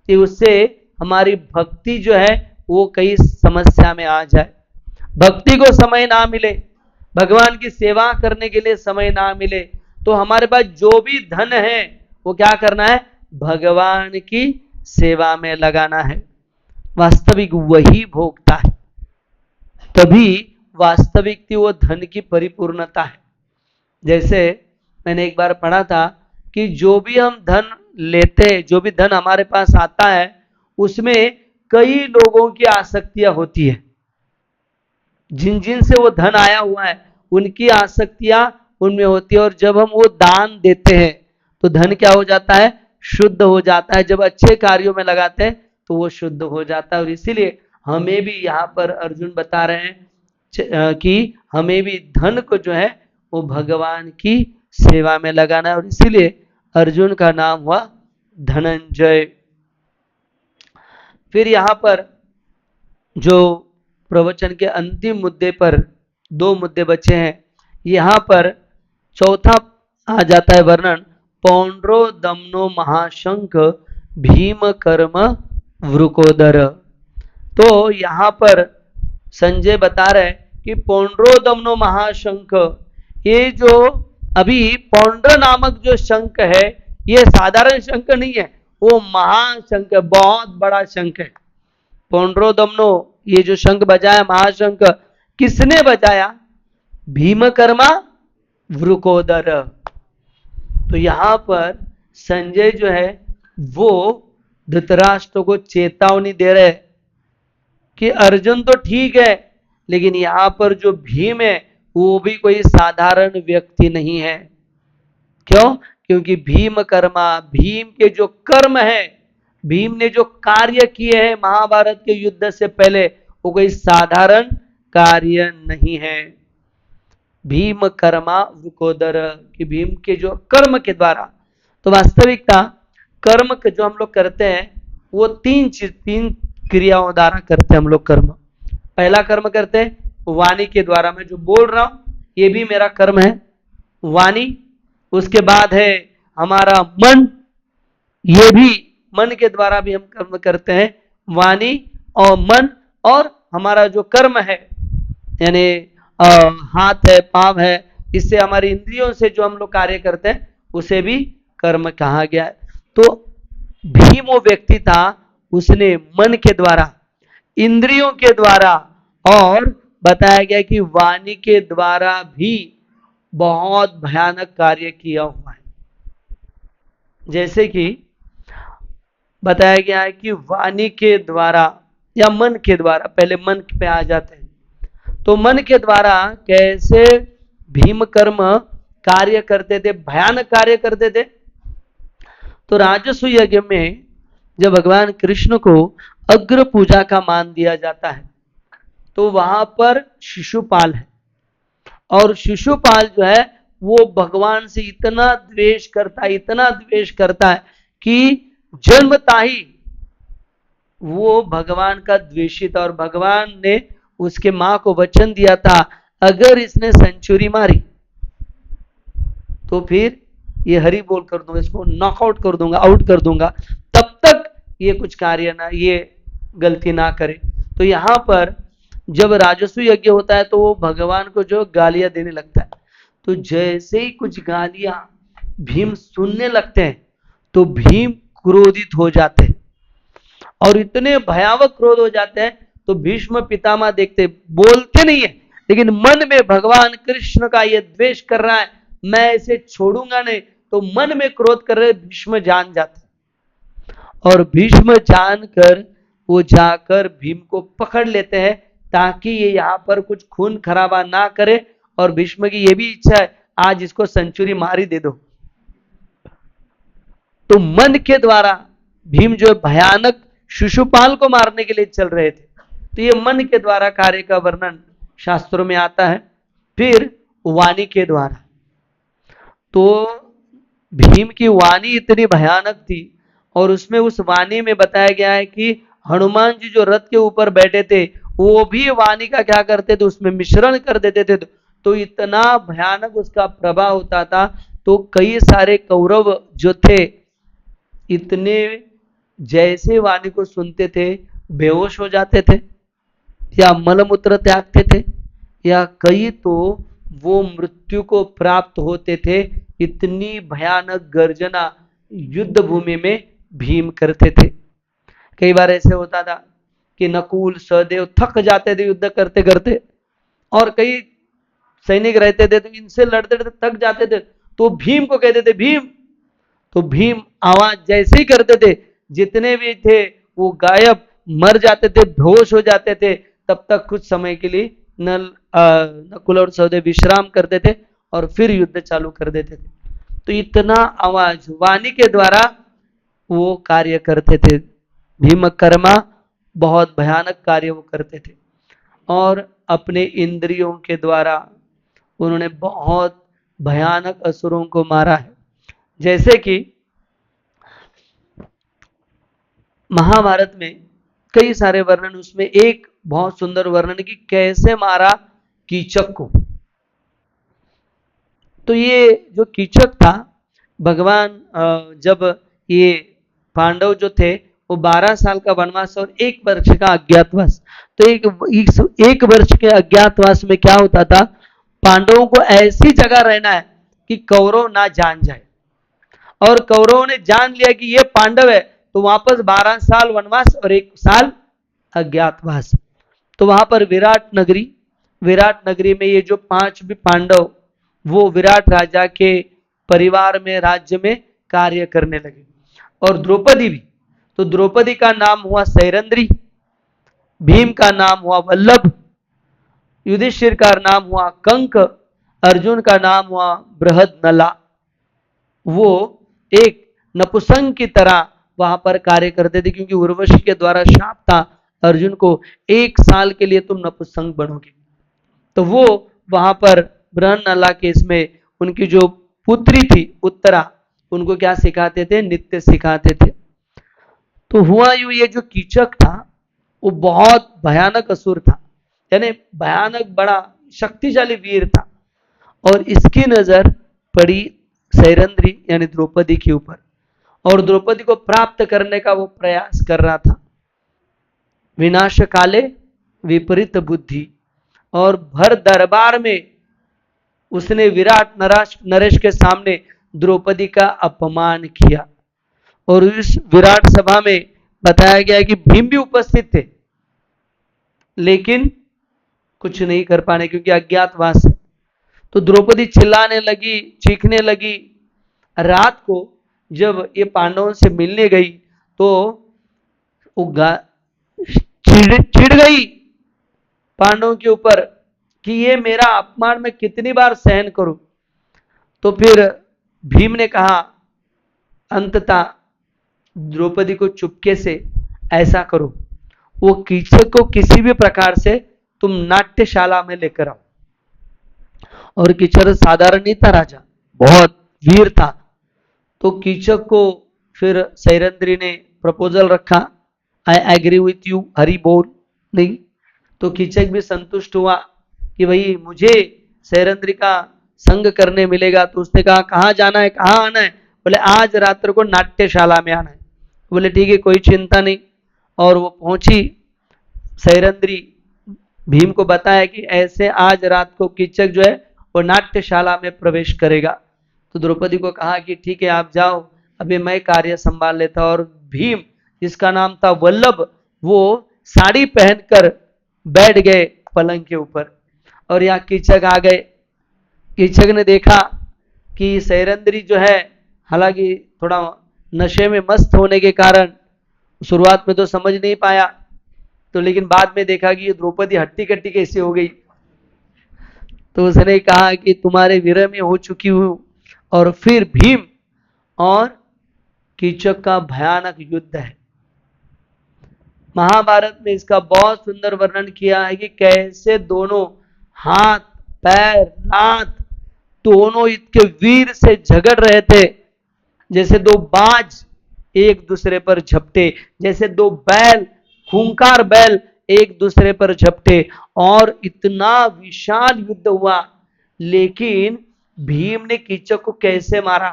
कि उससे हमारी भक्ति जो है वो कई समस्या में आ जाए। भक्ति को समय ना मिले, भगवान की सेवा करने के लिए समय ना मिले, तो हमारे पास जो भी धन है वो क्या करना है, भगवान की सेवा में लगाना है। वास्तविक वही भोगता है, तभी वास्तविक वो धन की परिपूर्णता है। जैसे मैंने एक बार पढ़ा था कि जो भी हम धन लेते हैं, जो भी धन हमारे पास आता है, उसमें कई लोगों की आसक्तियां होती है। जिन जिन से वो धन आया हुआ है उनकी आसक्तियां उनमें होती है। और जब हम वो दान देते हैं तो धन क्या हो जाता है, शुद्ध हो जाता है। जब अच्छे कार्यों में लगाते हैं तो वो शुद्ध हो जाता है। और इसीलिए हमें भी यहाँ पर अर्जुन बता रहे हैं कि हमें भी धन को जो है वो भगवान की सेवा में लगाना है। और इसीलिए अर्जुन का नाम हुआ धनंजय। फिर यहाँ पर जो प्रवचन के अंतिम मुद्दे पर 2 मुद्दे बचे हैं, यहाँ पर चौथा आ जाता है वर्णन, पौंड्रो दमनो महाशंख भीम कर्म वृकोदर। तो यहाँ पर संजय बता रहे हैं कि पौंड्रो दमनो महाशंख, ये जो अभी पौंड्र नामक जो शंख है, ये साधारण शंख नहीं है, वो महाशंख है, बहुत बड़ा शंख है। पौंड्रो दमनो, ये जो शंख बजाया महाशंख, किसने बजाया, भीमकर्मा वृकोदर। तो यहां पर संजय जो है वो धृतराष्ट्र को चेतावनी दे रहे कि अर्जुन तो ठीक है, लेकिन यहां पर जो भीम है वो भी कोई साधारण व्यक्ति नहीं है। क्यों? क्योंकि भीम कर्मा, भीम के जो कर्म है, भीम ने जो कार्य किए हैं महाभारत के युद्ध से पहले, वो कोई साधारण कार्य नहीं है। भीम कर्मा वृकोदर, कि भीम के जो कर्म के द्वारा, तो वास्तविकता कर्म के जो हम लोग करते हैं वो तीन क्रियाओं द्वारा करते हैं हम लोग कर्म। पहला कर्म करते हैं वाणी के द्वारा, मैं जो बोल रहा हूं ये भी मेरा कर्म है, वाणी। उसके बाद है हमारा मन, ये भी मन के द्वारा भी हम कर्म करते हैं, वाणी और मन। और हमारा जो कर्म है यानी हाथ है, पांव है, इससे हमारी इंद्रियों से जो हम लोग कार्य करते हैं उसे भी कर्म कहा गया है। तो भीम वो व्यक्ति था, उसने मन के द्वारा, इंद्रियों के द्वारा और बताया गया कि वाणी के द्वारा भी बहुत भयानक कार्य किया हुआ है। जैसे कि बताया गया है कि वाणी के द्वारा या मन के द्वारा, पहले मन पे आ जाते हैं, तो मन के द्वारा कैसे भीम कर्म कार्य करते थे, भयानक कार्य करते थे। तो राजस्व यज्ञ में जब भगवान कृष्ण को अग्र पूजा का मान दिया जाता है, तो वहां पर शिशुपाल है, और शिशुपाल जो है वो भगवान से इतना द्वेष करता है, इतना द्वेष करता है कि जन्मता ही वो भगवान का द्वेषी था। और भगवान ने उसके मां को वचन दिया था, अगर इसने सेंचुरी मारी तो फिर ये हरि बोल कर दूंगा, इसको नॉकआउट कर दूंगा, आउट कर दूंगा, तब तक ये कुछ कार्य ना, ये गलती ना करे। तो यहां पर जब राजस्व यज्ञ होता है तो वो भगवान को जो गालियां देने लगता है, तो जैसे ही कुछ गालियां भीम सुनने लगते हैं तो भीम क्रोधित हो जाते हैं, और इतने भयावह क्रोध हो जाते हैं तो भीष्म पितामह देखते, बोलते नहीं है लेकिन मन में भगवान कृष्ण का ये द्वेष कर रहा है, मैं इसे छोड़ूंगा नहीं, तो मन में क्रोध कर रहे भीष्म जान जाते, और भीष्म जानकर वो जाकर भीम को पकड़ लेते हैं ताकि ये यहाँ पर कुछ खून खराबा ना करे। और भीष्म की ये भी इच्छा है आज इसको सेंचुरी मार ही दे दो। तो मन के द्वारा भीम जो भयानक शिशुपाल को मारने के लिए चल रहे थे, तो ये मन के द्वारा कार्य का वर्णन शास्त्रों में आता है। फिर वाणी के द्वारा, तो भीम की वाणी इतनी भयानक थी, और उसमें उस वाणी में बताया गया है कि हनुमान जी जो रथ के ऊपर बैठे थे वो भी वाणी का क्या करते थे, उसमें मिश्रण कर देते थे, तो इतना भयानक उसका प्रभाव होता था। तो कई सारे कौरव जो थे इतने जैसे वाणी को सुनते थे बेहोश हो जाते थे, या मलमूत्र त्यागते थे, या कई तो वो मृत्यु को प्राप्त होते थे। इतनी भयानक गर्जना युद्ध भूमि में भीम करते थे। कई बार ऐसे होता था कि नकुल सहदेव थक जाते थे युद्ध करते करते, और कई सैनिक रहते थे तो इनसे लड़ते लड़ते थक जाते थे, तो भीम को कहते थे भीम, तो भीम आवाज जैसे ही करते थे जितने भी थे वो गायब, मर जाते थे, बेहोश हो जाते थे। तब तक कुछ समय के लिए नकुल और सहदेव विश्राम करते थे और फिर युद्ध चालू कर देते थे। तो इतना आवाज वाणी के द्वारा वो कार्य करते थे। भीम कर्मा बहुत भयानक कार्य वो करते थे, और अपने इंद्रियों के द्वारा उन्होंने बहुत भयानक असुरों को मारा है। जैसे कि महाभारत में कई सारे वर्णन, उसमें एक बहुत सुंदर वर्णन कि कैसे मारा कीचक को। तो ये जो कीचक था, भगवान जब ये पांडव जो थे वो 12 साल का वनवास और 1 वर्ष का अज्ञातवास, तो एक वर्ष के अज्ञातवास में क्या होता था, पांडवों को ऐसी जगह रहना है कि कौरव ना जान जाए, और कौरवों ने जान लिया कि ये पांडव है तो वापस 12 साल वनवास और 1 साल अज्ञातवास। तो वहां पर विराट नगरी में ये जो 5 भी पांडव वो विराट राजा के परिवार में, राज्य में कार्य करने लगे। और द्रौपदी भी, तो द्रौपदी का नाम हुआ सैरंद्री, भीम का नाम हुआ वल्लभ, युधिष्ठिर का नाम हुआ कंक, अर्जुन का नाम हुआ बृहद नला। वो एक नपुंसक की तरह वहां पर कार्य करते थे, क्योंकि उर्वशी के द्वारा शाप था अर्जुन को, 1 साल के लिए तुम नपुंसक बनोगे। तो वो वहां पर बृहन्नला के इसमें उनकी जो पुत्री थी उत्तरा, उनको क्या सिखाते थे, नृत्य सिखाते थे। तो हुआ यूं, ये जो कीचक था वो बहुत भयानक असुर था, यानी भयानक बड़ा शक्तिशाली वीर था। और इसकी नजर पड़ी सैरंध्री यानी द्रौपदी के ऊपर, और द्रौपदी को प्राप्त करने का वो प्रयास कर रहा था। विनाश काले विपरीत बुद्धि, और भर दरबार में उसने विराट नरेश के सामने द्रौपदी का अपमान किया। और इस विराट सभा में बताया गया कि भीम भी उपस्थित थे, लेकिन कुछ नहीं कर पाने, क्योंकि अज्ञातवास है। तो द्रौपदी चिल्लाने लगी, चीखने लगी। रात को जब ये पांडवों से मिलने गई तो वो चिढ़ गई पांडवों के ऊपर कि ये मेरा अपमान मैं कितनी बार सहन करूं। तो फिर भीम ने कहा अंततः द्रौपदी को चुपके से ऐसा करो, वो कीचक को किसी भी प्रकार से तुम नाट्यशाला में लेकर आओ। और कीचक साधारण नहीं था, राजा बहुत वीर था। तो कीचक को फिर सैरंध्री ने प्रपोजल रखा, I agree with you, Hari बोल नहीं। तो कीचक भी संतुष्ट हुआ कि भाई मुझे सैरंध्री का संग करने मिलेगा। तो उसने कहा कहाँ जाना है, कहाँ आना है? बोले आज रात्र को नाट्यशाला में आना है। बोले ठीक है, कोई चिंता नहीं। और वो पहुंची, सैरंध्री भीम को बताया कि ऐसे आज रात को कीचक जो है वो नाट्यशाला में प्रवेश करेगा। तो द्रौपदी को कहा कि ठीक है आप जाओ, अभी मैं कार्य संभाल लेता। और भीम, जिसका नाम था वल्लभ, वो साड़ी पहनकर बैठ गए पलंग के ऊपर। और यहाँ कीचक आ गए। कीचक ने देखा कि सैरंध्री जो है, हालांकि थोड़ा नशे में मस्त होने के कारण शुरुआत में तो समझ नहीं पाया, तो लेकिन बाद में देखा कि ये द्रौपदी हट्टी कट्टी कैसे हो गई। तो उसने कहा कि तुम्हारे विरह में हो चुकी हूं। और फिर भीम और कीचक का भयानक युद्ध है। महाभारत में इसका बहुत सुंदर वर्णन किया है कि कैसे दोनों हाथ पैर लात दोनों इतने वीर से झगड़ रहे थे, जैसे दो बाज एक दूसरे पर झपटे, जैसे दो बैल, खूंखार बैल एक दूसरे पर झपटे। और इतना विशाल युद्ध हुआ। लेकिन भीम ने कीचक को कैसे मारा?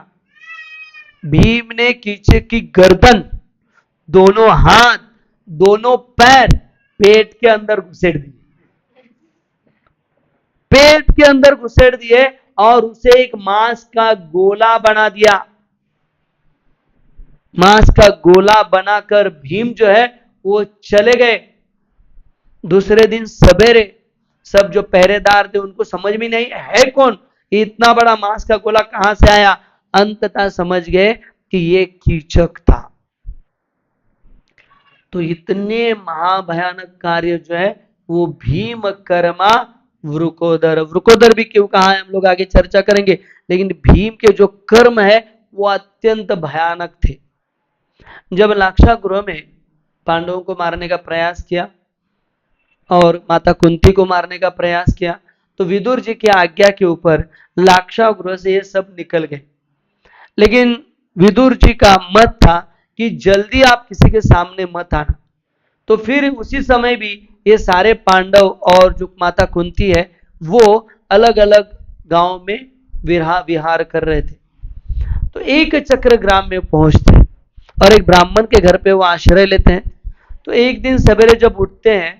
भीम ने कीचक की गर्दन, दोनों हाथ, दोनों पैर पेट के अंदर घुसेड़ दिए, पेट के अंदर घुसेड़ दिए और उसे एक मांस का गोला बना दिया। मांस का गोला बनाकर भीम जो है वो चले गए। दूसरे दिन सवेरे सब जो पहरेदार थे उनको समझ में नहीं है कौन, इतना बड़ा मांस का गोला कहां से आया। अंततः समझ गए कि ये कीचक था। तो इतने महाभयानक कार्य जो है वो भीम कर्मा वृकोदर, वृकोदर भी क्यों कहा है हम लोग आगे चर्चा करेंगे। लेकिन भीम के जो कर्म है वो अत्यंत भयानक थे। जब लाक्षागृह में पांडवों को मारने का प्रयास किया और माता कुंती को मारने का प्रयास किया, तो विदुर जी की आज्ञा के ऊपर लाक्षागृह से ये सब निकल गए। लेकिन विदुर जी का मत था कि जल्दी आप किसी के सामने मत आना। तो फिर उसी समय भी ये सारे पांडव और जो माता कुंती है वो अलग अलग गांव में विहार कर रहे थे। तो एक चक्र ग्राम में पहुंचते हैं और एक ब्राह्मण के घर पे वो आश्रय लेते हैं। तो एक दिन सवेरे जब उठते हैं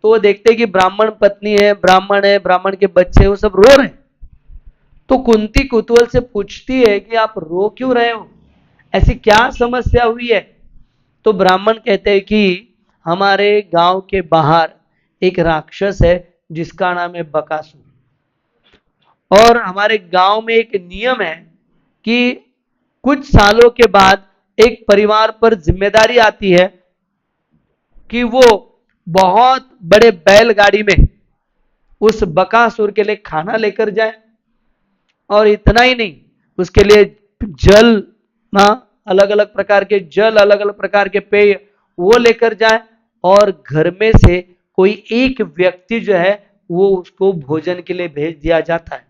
तो वो देखते हैं कि ब्राह्मण पत्नी है, ब्राह्मण के बच्चे, वो सब रो रहे हैं। तो कुंती कुतूहल से पूछती है कि आप रो क्यों रहे हो, ऐसी क्या समस्या हुई है? तो ब्राह्मण कहते हैं कि हमारे गांव के बाहर एक राक्षस है जिसका नाम है बकासुर, और हमारे गांव में एक नियम है कि कुछ सालों के बाद एक परिवार पर जिम्मेदारी आती है कि वो बहुत बड़े बैलगाड़ी में उस बकासुर के लिए खाना लेकर जाए, और इतना ही नहीं, उसके लिए जल ना, अलग अलग प्रकार के जल, अलग अलग प्रकार के पेय वो लेकर जाए, और घर में से कोई एक व्यक्ति जो है वो उसको भोजन के लिए भेज दिया जाता है।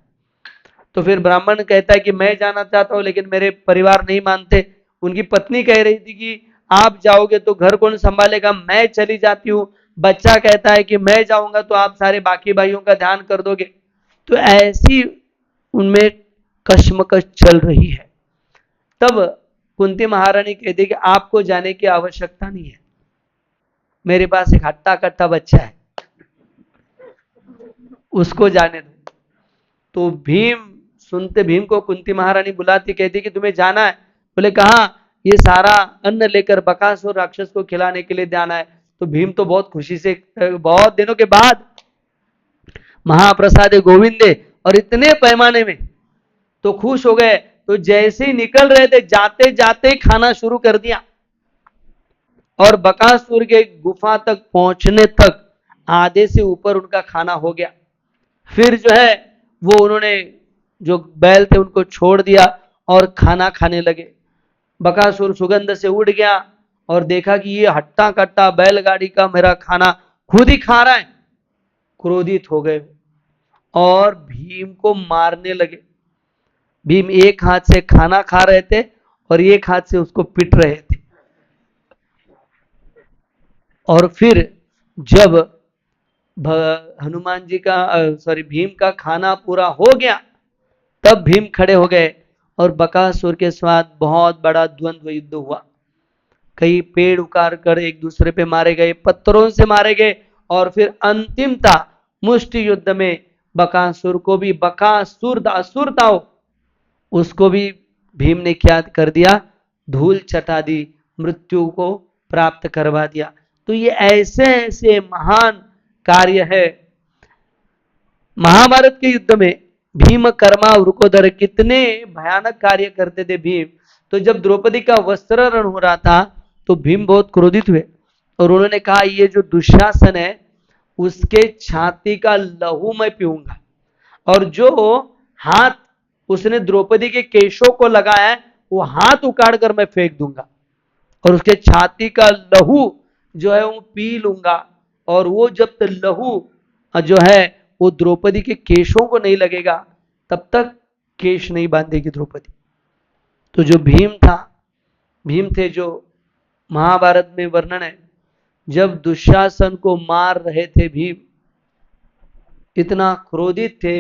तो फिर ब्राह्मण कहता है कि मैं जाना चाहता हूं लेकिन मेरे परिवार नहीं मानते। उनकी पत्नी कह रही थी कि आप जाओगे तो घर कौन संभालेगा, मैं चली जाती हूँ। बच्चा कहता है कि मैं जाऊंगा तो आप सारे बाकी भाइयों का ध्यान कर दोगे। तो ऐसी उनमें कश्मकश चल रही है। तब कुंती महारानी कहती है कि आपको जाने की आवश्यकता नहीं है, मेरे पास एक हट्टा कट्टा बच्चा है, उसको जाने दो। तो भीम को कुंती महारानी बुलाती, कहती कि तुम्हें जाना है? बोले कहाँ? ये सारा अन्न लेकर बकासुर राक्षस को खिलाने के लिए जाना है। तो भीम तो बहुत खुशी से, बहुत दिनों के बाद महाप्रसाद गोविंदे और इतने पैमाने में, तो खुश हो गए। तो जैसे ही निकल रहे थे, जाते जाते खाना शुरू कर दिया, और बकासुर के गुफा तक पहुंचने तक आधे से ऊपर उनका खाना हो गया। फिर जो है वो उन्होंने जो बैल थे उनको छोड़ दिया और खाना खाने लगे। बकासुर सुगंध से उड़ गया और देखा कि ये हट्टा कट्टा बैलगाड़ी का मेरा खाना खुद ही खा रहा है। क्रोधित हो गए और भीम को मारने लगे। भीम एक हाथ से खाना खा रहे थे और एक हाथ से उसको पीट रहे थे। और फिर जब हनुमान जी का भीम का खाना पूरा हो गया, तब भीम खड़े हो गए और बकासुर के साथ बहुत बड़ा द्वंद्व युद्ध हुआ। कई पेड़ उखाड़ कर एक दूसरे पे मारे गए, पत्थरों से मारे गए, और फिर अंतिमता मुष्टि युद्ध में बकासुर को भी, बकासुर असुर था उसको भी भीम ने क्या कर दिया? धूल चटा दी, मृत्यु को प्राप्त करवा दिया। तो ये ऐसे ऐसे महान कार्य है। महाभारत के युद्ध में भीम कर्मा वृकोदर कितने भयानक कार्य करते थे भीम। तो जब द्रौपदी का वस्त्रहरण हो रहा था तो भीम बहुत क्रोधित हुए और उन्होंने कहा ये जो दुशासन है उसके छाती का लहू मैं पीऊंगा, और जो हाथ उसने द्रौपदी के केशों को लगाया है वो हाथ उखाड़ कर मैं फेंक दूंगा, और उसके छाती का लहू जो है वो पी लूंगा। और वो जब तक लहू जो है वो द्रौपदी के केशों को नहीं लगेगा तब तक केश नहीं बांधेगी द्रौपदी। तो जो भीम थे जो महाभारत में वर्णन है, जब दुशासन को मार रहे थे भीम इतना क्रोधित थे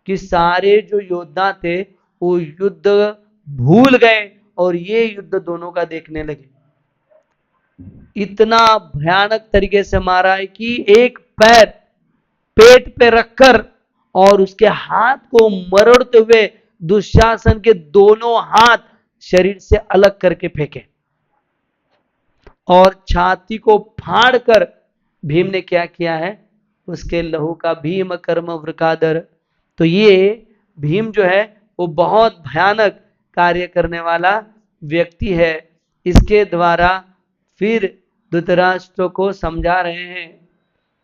कि सारे जो योद्धा थे वो युद्ध भूल गए और ये युद्ध दोनों का देखने लगे। इतना भयानक तरीके से मारा है कि एक पैर पेट पे रखकर और उसके हाथ को मरोड़ते हुए दुशासन के दोनों हाथ शरीर से अलग करके फेंके, और छाती को फाड़कर भीम ने क्या किया है? उसके लहू का भीम कर्म वृकादर। तो ये भीम जो है वो बहुत भयानक कार्य करने वाला व्यक्ति है। इसके द्वारा फिर धृतराष्ट्र को समझा रहे हैं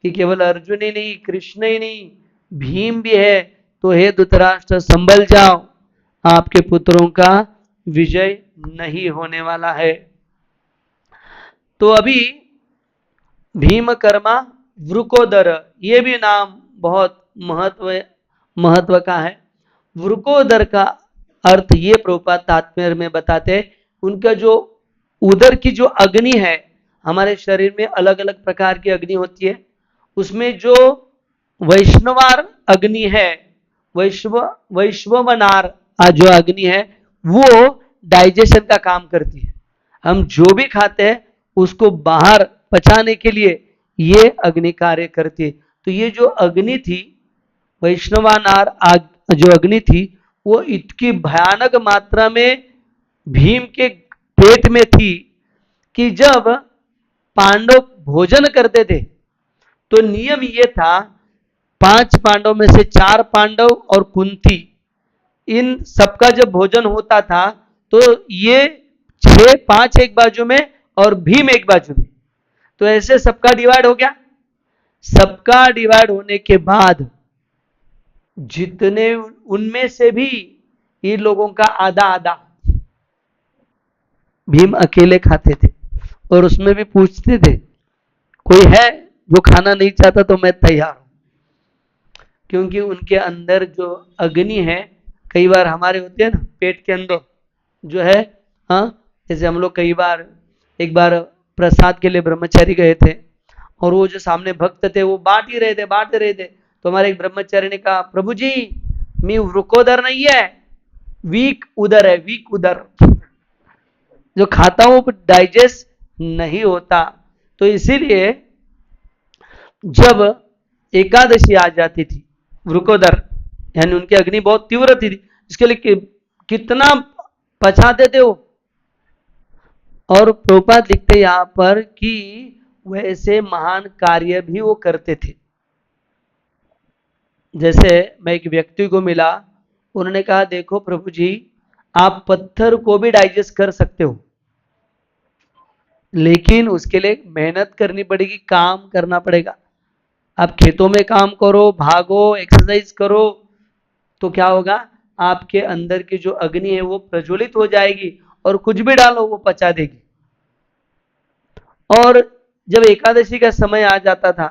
कि केवल अर्जुन ही नहीं, कृष्ण ही नहीं, भीम भी है। तो हे धृतराष्ट्र संभल जाओ, आपके पुत्रों का विजय नहीं होने वाला है। तो अभी भीमकर्मा वृकोदर, ये भी नाम बहुत महत्व का है। वृकोदर का अर्थ ये प्रभुपाद तात्पर्य में बताते हैं, उनका जो उदर की जो अग्नि है, हमारे शरीर में अलग अलग प्रकार की अग्नि होती है, उसमें जो वैष्णवार अग्नि है, वैश्ववनार जो अग्नि है वो डाइजेशन का काम करती है। हम जो भी खाते हैं उसको बाहर पचाने के लिए ये अग्नि कार्य करती है। तो ये जो अग्नि थी, वैष्णवानार जो अग्नि थी, वो इतनी भयानक मात्रा में भीम के पेट में थी कि जब पांडव भोजन करते थे तो नियम ये था, 5 पांडव में से 4 पांडव और कुंती, इन सबका जब भोजन होता था तो ये 5 एक बाजू में और भीम एक बाजू में, तो ऐसे सबका डिवाइड हो गया। सबका डिवाइड होने के बाद जितने उनमें से भी इन लोगों का आधा आधा, भीम अकेले खाते थे और उसमें भी पूछते थे कोई है जो खाना नहीं चाहता तो मैं तैयार हूं। क्योंकि उनके अंदर जो अग्नि है, कई बार हमारे होते हैं ना पेट के अंदर जो है, हाँ, जैसे हम लोग कई बार, एक बार प्रसाद के लिए ब्रह्मचारी गए थे और वो जो सामने भक्त थे वो बांट ही रहे थे। तो हमारे एक ब्रह्मचारी ने कहा, प्रभु जी मी वृकोदर नहीं है, वीक उदर है, वीक उदर, जो खाता हूं वो डाइजेस्ट नहीं होता। तो इसीलिए जब एकादशी आ जाती थी, वृकोदर यानी उनकी अग्नि बहुत तीव्र थी, इसके लिए कितना पचाते थे वो। और प्रभुपाद लिखते यहां पर कि वैसे महान कार्य भी वो करते थे। जैसे मैं एक व्यक्ति को मिला, उन्होंने कहा देखो प्रभु जी आप पत्थर को भी डाइजेस्ट कर सकते हो, लेकिन उसके लिए मेहनत करनी पड़ेगी, काम करना पड़ेगा। आप खेतों में काम करो, भागो, एक्सरसाइज करो, तो क्या होगा, आपके अंदर की जो अग्नि है वो प्रज्वलित हो जाएगी और कुछ भी डालो वो पचा देगी। और जब एकादशी का समय आ जाता था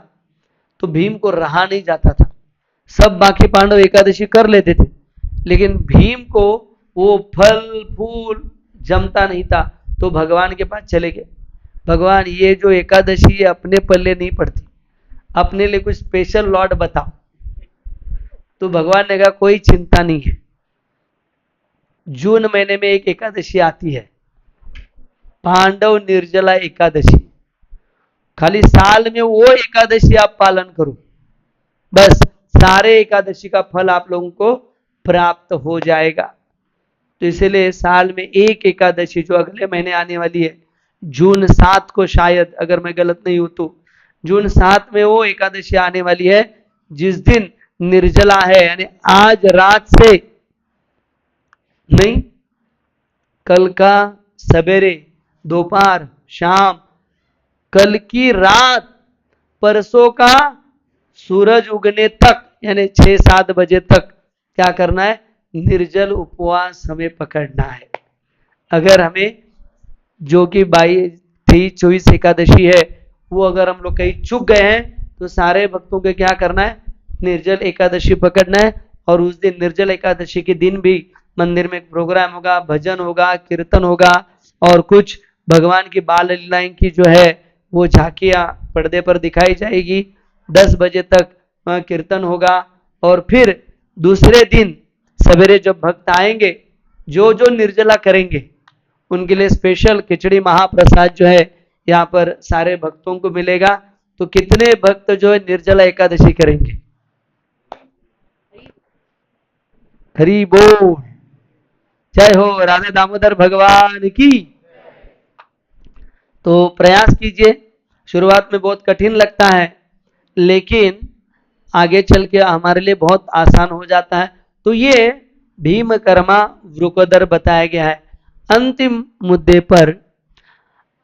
तो भीम को रहा नहीं जाता था। सब बाकी पांडव एकादशी कर लेते थे, लेकिन भीम को वो फल फूल जमता नहीं था। तो भगवान के पास चले गए, भगवान ये जो एकादशी है अपने पल्ले नहीं पड़ती, अपने लिए कुछ स्पेशल लॉट बताओ। तो भगवान ने कहा कोई चिंता नहीं है, जून महीने में एक एकादशी आती है, पांडव निर्जला एकादशी, खाली साल में वो एकादशी आप पालन करो, बस सारे एकादशी का फल आप लोगों को प्राप्त हो जाएगा। तो इसलिए साल में एक एकादशी जो अगले महीने आने वाली है, जून 7 को, शायद अगर मैं गलत नहीं हूं तो जून 7 में वो एकादशी आने वाली है, जिस दिन निर्जला है, यानी आज रात से नहीं, कल का सवेरे, दोपहर, शाम, कल की रात, परसों का सूरज उगने तक, यानी 6-7 बजे तक क्या करना है, निर्जल उपवास हमें पकड़ना है। अगर हमें जो कि 22-23-24 एकादशी है वो अगर हम लोग कहीं चूक गए हैं तो सारे भक्तों को क्या करना है, निर्जल एकादशी पकड़ना है। और उस दिन निर्जल एकादशी के दिन भी मंदिर में प्रोग्राम होगा, भजन होगा, कीर्तन होगा, और कुछ भगवान की बाल लीलाएं की जो है वो झांकियां पर्दे पर दिखाई जाएगी। 10 बजे तक कीर्तन होगा और फिर दूसरे दिन सवेरे जब भक्त आएंगे, जो जो निर्जला करेंगे उनके लिए स्पेशल खिचड़ी महाप्रसाद जो है यहाँ पर सारे भक्तों को मिलेगा। तो कितने भक्त जो है निर्जला एकादशी करेंगे? हरि बोल, जय हो राधे दामोदर भगवान की। तो प्रयास कीजिए, शुरुआत में बहुत कठिन लगता है लेकिन आगे चल के हमारे लिए बहुत आसान हो जाता है। तो ये भीम कर्मा वृकोदर बताया गया है। अंतिम मुद्दे पर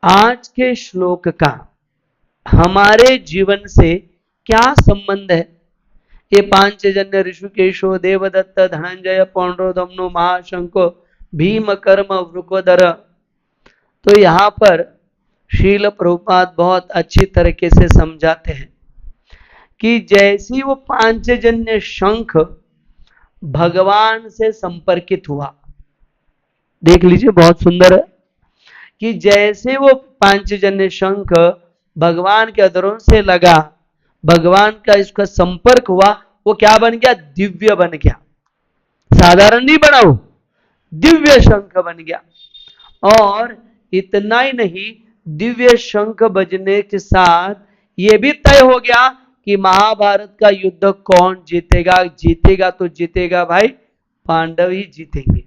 आज के श्लोक का हमारे जीवन से क्या संबंध है? ये पांचजन्य ऋषिकेशो देवदत्त धनंजय पौंड्रोदमनो महाशंको भीम कर्म वृकोदर। तो यहाँ पर शील प्रभुपाद बहुत अच्छी तरीके से समझाते हैं कि जैसी वो पांचजन्य शंख भगवान से संपर्कित हुआ, देख लीजिए बहुत सुंदर है कि जैसे वो पांचजन्य शंख भगवान के अधरों से लगा, भगवान का इसका संपर्क हुआ, वो क्या बन गया, दिव्य बन गया। साधारण नहीं बना, वो दिव्य शंख बन गया। और इतना ही नहीं, दिव्य शंख बजने के साथ ये भी तय हो गया कि महाभारत का युद्ध कौन जीतेगा। जीतेगा तो जीतेगा भाई, पांडव ही जीतेंगे,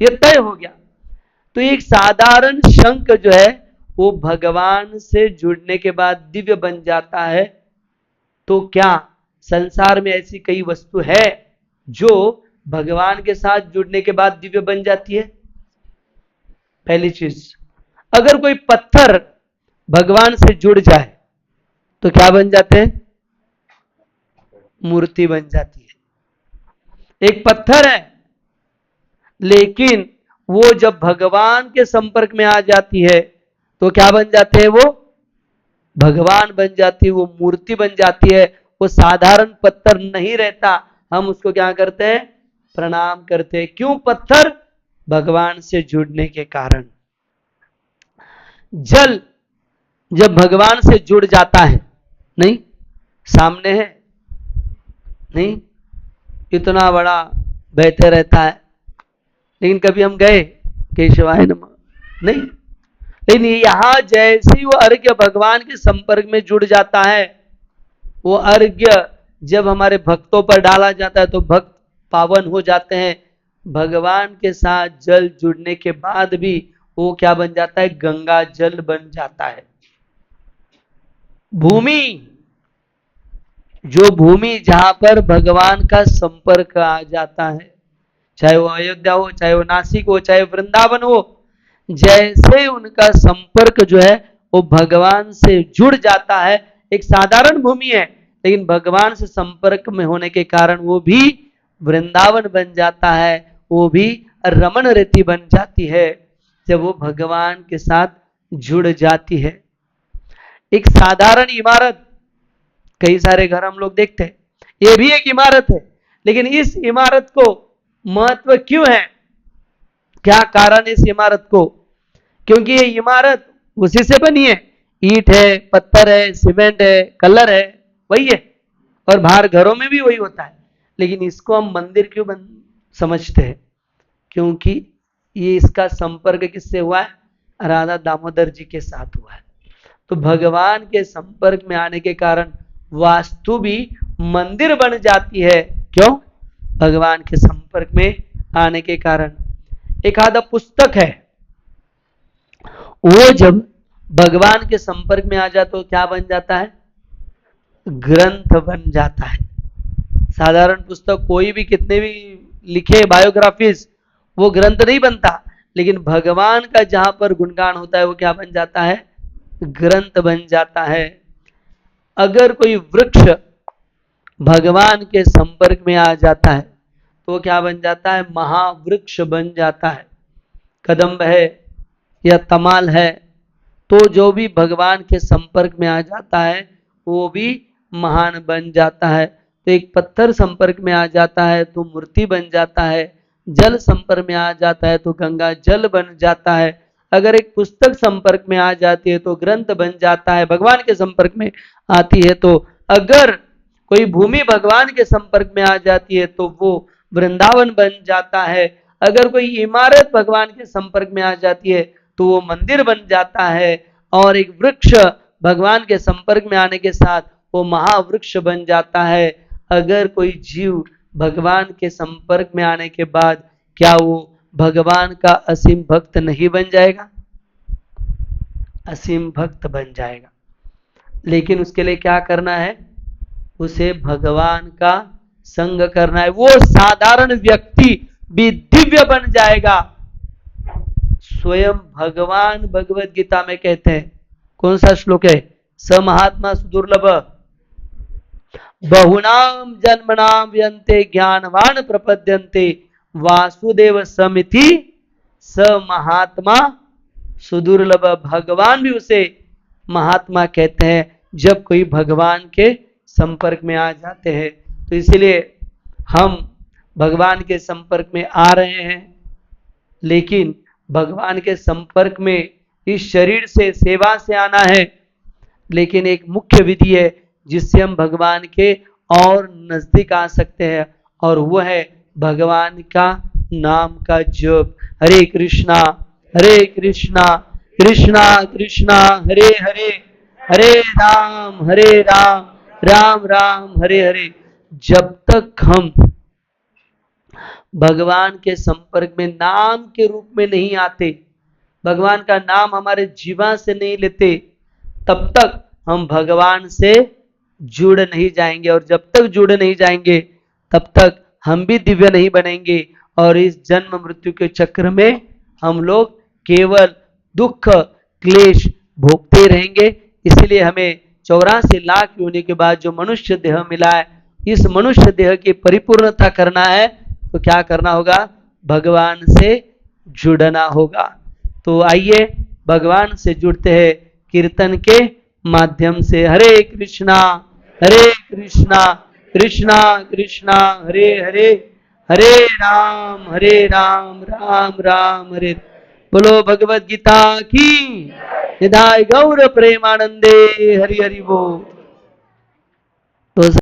ये तय हो गया। तो एक साधारण शंख जो है वो भगवान से जुड़ने के बाद दिव्य बन जाता है। तो क्या संसार में ऐसी कई वस्तु है जो भगवान के साथ जुड़ने के बाद दिव्य बन जाती है? पहली चीज, अगर कोई पत्थर भगवान से जुड़ जाए तो क्या बन जाते हैं? मूर्ति बन जाती है। एक पत्थर है लेकिन वो जब भगवान के संपर्क में आ जाती है तो क्या बन जाते हैं? वो भगवान बन जाती है, वो मूर्ति बन जाती है, वो साधारण पत्थर नहीं रहता। हम उसको क्या करते हैं? प्रणाम करते हैं। क्यों पत्थर? भगवान से जुड़ने के कारण। जल जब भगवान से जुड़ जाता है, नहीं सामने है, नहीं इतना बड़ा बहते रहता है, लेकिन कभी हम गए केशवाय नमः? नहीं। लेकिन यहां जैसे ही वो अर्घ्य भगवान के संपर्क में जुड़ जाता है, वो अर्घ्य जब हमारे भक्तों पर डाला जाता है तो भक्त पावन हो जाते हैं। भगवान के साथ जल जुड़ने के बाद भी वो क्या बन जाता है? गंगा जल बन जाता है। भूमि, जो भूमि जहां पर भगवान का संपर्क आ जाता है, चाहे वो अयोध्या हो, चाहे वो नासिक हो, चाहे वृंदावन हो, जैसे उनका संपर्क जो है वो भगवान से जुड़ जाता है। एक साधारण भूमि है, लेकिन भगवान से संपर्क में होने के कारण वो भी वृंदावन बन जाता है, वो भी रमण रेती बन जाती है जब वो भगवान के साथ जुड़ जाती है। एक साधारण इमारत, कई सारे घर हम लोग देखते हैं, ये भी एक इमारत है, लेकिन इस इमारत को महत्व क्यों है? क्या कारण इस इमारत को? क्योंकि ये इमारत उसी से बनी है, ईंट है, पत्थर है, सीमेंट है, कलर है, वही है। और बाहर घरों में भी वही होता है, लेकिन इसको हम मंदिर क्यों समझते हैं? क्योंकि ये इसका संपर्क किससे हुआ है? राधा दामोदर जी के साथ हुआ है। तो भगवान के संपर्क में आने के कारण वास्तु भी मंदिर बन जाती है। क्यों? भगवान के संपर्क में आने के कारण। एक आधा पुस्तक है, वो जब भगवान के संपर्क में आ जाए तो क्या बन जाता है? ग्रंथ बन जाता है। साधारण पुस्तक कोई भी कितने भी लिखे बायोग्राफीज, वो ग्रंथ नहीं बनता, लेकिन भगवान का जहां पर गुणगान होता है वो क्या बन जाता है? ग्रंथ बन जाता है। अगर कोई वृक्ष भगवान के संपर्क में आ जाता है तो क्या बन जाता है? महावृक्ष बन जाता है। कदम्ब है या तमाल है, तो जो भी भगवान के संपर्क में आ जाता है वो भी महान बन जाता है। तो एक पत्थर संपर्क में आ जाता है तो मूर्ति बन जाता है, जल संपर्क में आ जाता है तो गंगा जल बन जाता है, अगर एक पुस्तक संपर्क में आ जाती है तो ग्रंथ बन जाता है, भगवान के संपर्क में आती है तो। अगर कोई भूमि भगवान के संपर्क में आ जाती है तो वो वृंदावन बन जाता है। अगर कोई इमारत भगवान के संपर्क में आ जाती है तो वो मंदिर बन जाता है। और एक वृक्ष भगवान के संपर्क में आने के साथ वो महावृक्ष बन जाता है। अगर कोई जीव भगवान के संपर्क में आने के बाद क्या वो भगवान का असीम भक्त नहीं बन जाएगा? असीम भक्त बन जाएगा। लेकिन उसके लिए क्या करना है? उसे भगवान का संग करना है। वो साधारण व्यक्ति भी दिव्य बन जाएगा। स्वयं भगवान भगवत गीता में कहते हैं, कौन सा श्लोक है? स महात्मा सुदुर्लभ बहुनाम जन्मनाम यन्ते ज्ञानवान प्रपद्यन्ते वासुदेव समिति स महात्मा सुदुर्लभ। भगवान भी उसे महात्मा कहते हैं जब कोई भगवान के संपर्क में आ जाते हैं। तो इसलिए हम भगवान के संपर्क में आ रहे हैं, लेकिन भगवान के संपर्क में इस शरीर से सेवा से आना है, लेकिन एक मुख्य विधि है जिससे हम भगवान के और नजदीक आ सकते हैं, और वो है भगवान का नाम का जप। हरे कृष्णा कृष्णा कृष्णा हरे हरे, हरे राम राम राम हरे हरे। जब तक हम भगवान के संपर्क में नाम के रूप में नहीं आते, भगवान का नाम हमारे जीवन से नहीं लेते, तब तक हम भगवान से जुड़ नहीं जाएंगे। और जब तक जुड़ नहीं जाएंगे तब तक हम भी दिव्य नहीं बनेंगे, और इस जन्म मृत्यु के चक्र में हम लोग केवल दुख क्लेश भोगते रहेंगे। इसलिए हमें 84 लाख योनि के बाद जो मनुष्य देह मिला है, इस मनुष्य देह की परिपूर्णता करना है तो क्या करना होगा? भगवान से जुड़ना होगा। तो आइए भगवान से जुड़ते हैं कीर्तन के माध्यम से। हरे कृष्णा कृष्णा कृष्णा हरे हरे, हरे राम राम राम हरे। बोलो भगवद गीता की, निधाय गौर प्रेमानंदे, हरि हरि बोल। तो